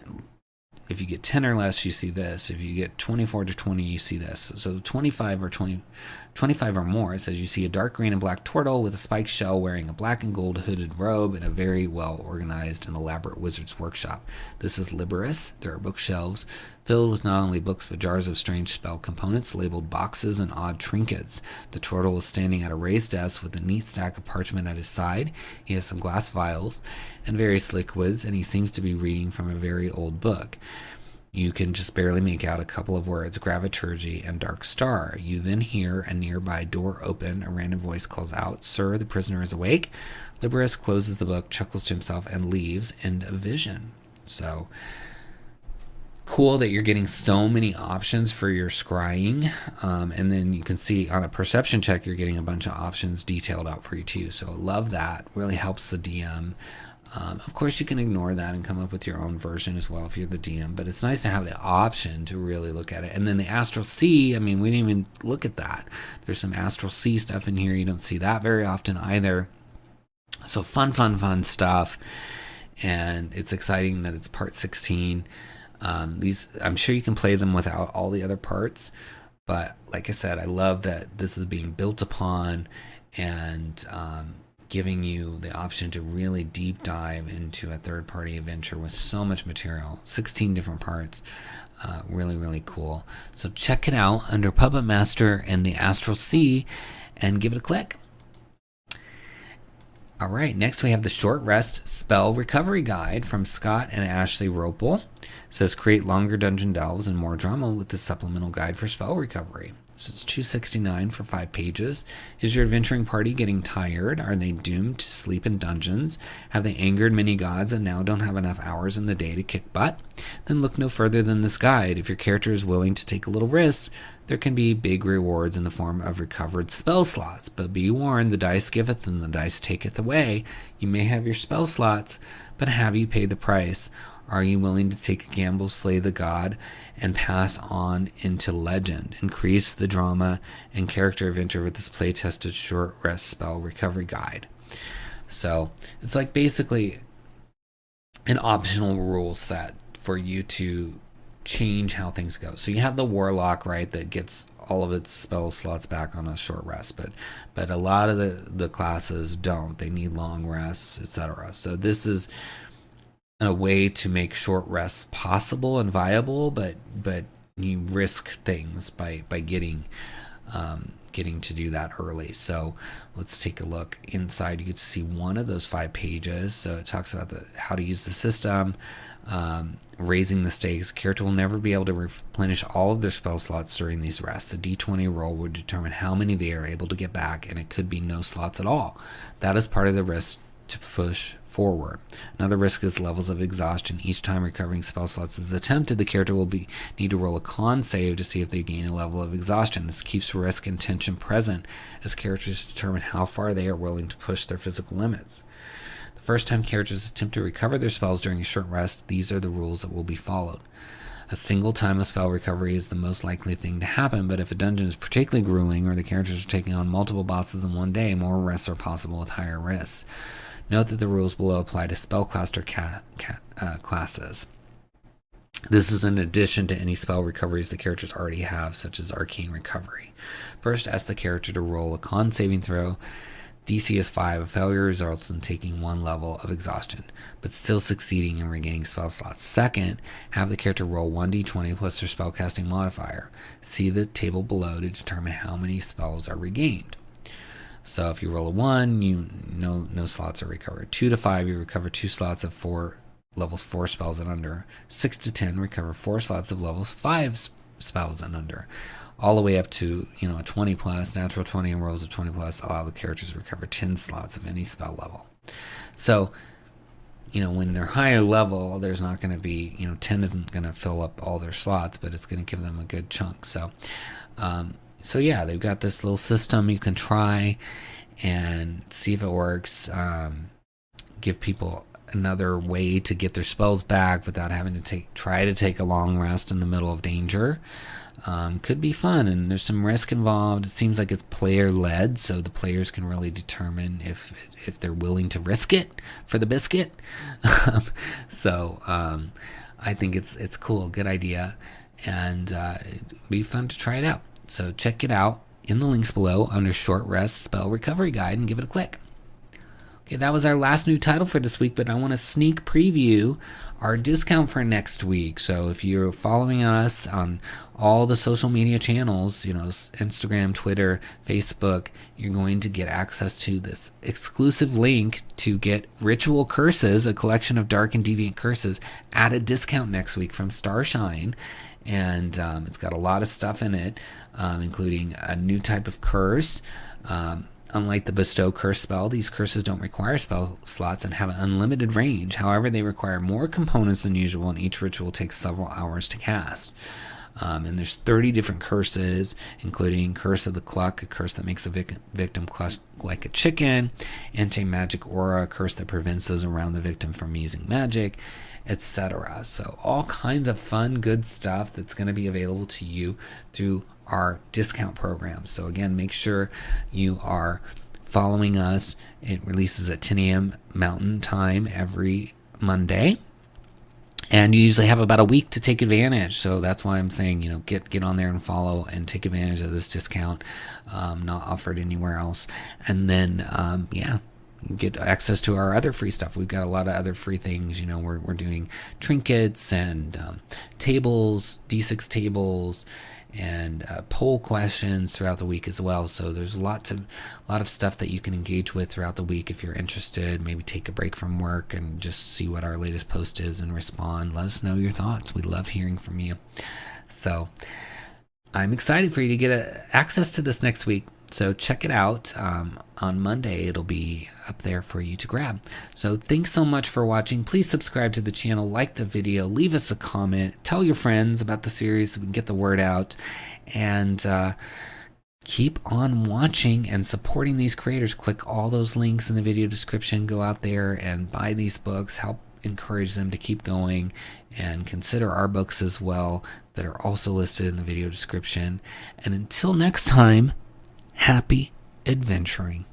if you get 10 or less, you see this. If you get 24 to 20, you see this. So 25 or more, it says you see a dark green and black turtle with a spiked shell wearing a black and gold hooded robe in a very well organized and elaborate wizard's workshop. This is Libris. There are bookshelves filled with not only books but jars of strange spell components labeled boxes and odd trinkets. The turtle is standing at a raised desk with a neat stack of parchment at his side. He has some glass vials and various liquids, and he seems to be reading from a very old book. You can just barely make out a couple of words, 𝙬𝙬𝙬𝙧𝙬𝙬 and Dark Star. You then hear a nearby door open. A random voice calls out, "Sir, the prisoner is awake." Libris closes the book, chuckles to himself, and leaves. End of vision. So cool that you're getting so many options for your scrying. And then you can see on a perception check, you're getting a bunch of options detailed out for you too. So I love that. Really helps the DM. Of course, you can ignore that and come up with your own version as well if you're the DM, but it's nice to have the option to really look at it. And then the Astral Sea, I mean, we didn't even look at that. There's some Astral Sea stuff in here. You don't see that very often either. So fun stuff. And it's exciting that it's part 16. These, I'm sure you can play them without all the other parts, but like I said, I love that this is being built upon and giving you the option to really deep dive into a third-party adventure with so much material, 16 different parts. Really cool. So check it out under Puppet Master and the Astral Sea and give it a click. All right, next we have the Short Rest Spell Recovery Guide from Scott and Ashley Ropel. It says create longer dungeon delves and more drama with the supplemental guide for spell recovery. So it's $2.69 for 5 pages. Is your adventuring party getting tired? Are they doomed to sleep in dungeons? Have they angered many gods and now don't have enough hours in the day to kick butt? Then look no further than this guide. If your character is willing to take a little risk, there can be big rewards in the form of recovered spell slots. But be warned, the dice giveth and the dice taketh away. You may have your spell slots, but have you paid the price? Are you willing to take a gamble, slay the god, and pass on into legend? Increase the drama and character adventure with this play-tested Short Rest Spell Recovery Guide. So it's like basically an optional rule set for you to change how things go. So you have the Warlock, right, that gets all of its spell slots back on a short rest, but a lot of the classes don't. They need long rests, etc. So this is a way to make short rests possible and viable, but you risk things by getting to do that early. So let's take a look inside. You get to see one of those 5 pages. So it talks about how to use the system, raising the stakes. Character will never be able to replenish all of their spell slots during these rests. A d20 roll would determine how many they are able to get back, and it could be no slots at all. That is part of the risk to push forward. Another risk is levels of exhaustion. Each time recovering spell slots is attempted, the character will need to roll a con save to see if they gain a level of exhaustion. This keeps risk and tension present as characters determine how far they are willing to push their physical limits. The first time characters attempt to recover their spells during a short rest, these are the rules that will be followed. A single time of spell recovery is the most likely thing to happen, but if a dungeon is particularly grueling or the characters are taking on multiple bosses in one day, more rests are possible with higher risks. Note that the rules below apply to spellcaster classes. This is in addition to any spell recoveries the characters already have, such as Arcane Recovery. First, ask the character to roll a con saving throw. DC is 5. A failure results in taking 1 level of exhaustion, but still succeeding in regaining spell slots. Second, have the character roll 1d20 plus their spellcasting modifier. See the table below to determine how many spells are regained. So if you roll a 1, no slots are recovered. 2 to 5, you recover 2 slots of levels 4 spells and under. 6 to 10, recover 4 slots of levels 5 spells and under. All the way up to a 20 plus, natural 20 and rolls of 20 plus allow the characters to recover 10 slots of any spell level. So when they're higher level, there's not going to be 10 isn't going to fill up all their slots, but it's going to give them a good chunk. So yeah, they've got this little system you can try and see if it works. Give people another way to get their spells back without having to try to take a long rest in the middle of danger. Could be fun, and there's some risk involved. It seems like it's player led, so the players can really determine if they're willing to risk it for the biscuit. So I think it's cool, good idea, and it'd be fun to try it out. So check it out in the links below under Short Rest Spell Recovery Guide and give it a click. Okay, that was our last new title for this week, but I want to sneak preview our discount for next week. So if you're following us on all the social media channels, Instagram, Twitter, Facebook, you're going to get access to this exclusive link to get Ritual Curses, a collection of dark and deviant curses, at a discount next week from Starshine. And it's got a lot of stuff in it, including a new type of curse. Unlike the Bestow Curse spell, these curses don't require spell slots and have an unlimited range. However, they require more components than usual, and each ritual takes several hours to cast. And there's 30 different curses, including Curse of the Cluck, a curse that makes a victim cluck like a chicken, Anti-Magic Aura, a curse that prevents those around the victim from using magic, etc. So all kinds of fun, good stuff that's going to be available to you through our discount program. So again, make sure you are following us. It releases at 10 a.m. Mountain Time every Monday, and you usually have about a week to take advantage. So that's why I'm saying, get on there and follow and take advantage of this discount, not offered anywhere else. And then you get access to our other free stuff. We've got a lot of other free things. We're doing trinkets and tables, D6 tables, and poll questions throughout the week as well. So there's a lot of stuff that you can engage with throughout the week if you're interested. Maybe take a break from work and just see what our latest post is and respond. Let us know your thoughts. We love hearing from you. So I'm excited for you to get access to this next week. So check it out. On Monday, it'll be up there for you to grab. So thanks so much for watching. Please subscribe to the channel, like the video, leave us a comment, tell your friends about the series so we can get the word out, and keep on watching and supporting these creators. Click all those links in the video description. Go out there and buy these books. Help encourage them to keep going, and consider our books as well that are also listed in the video description. And until next time, happy adventuring.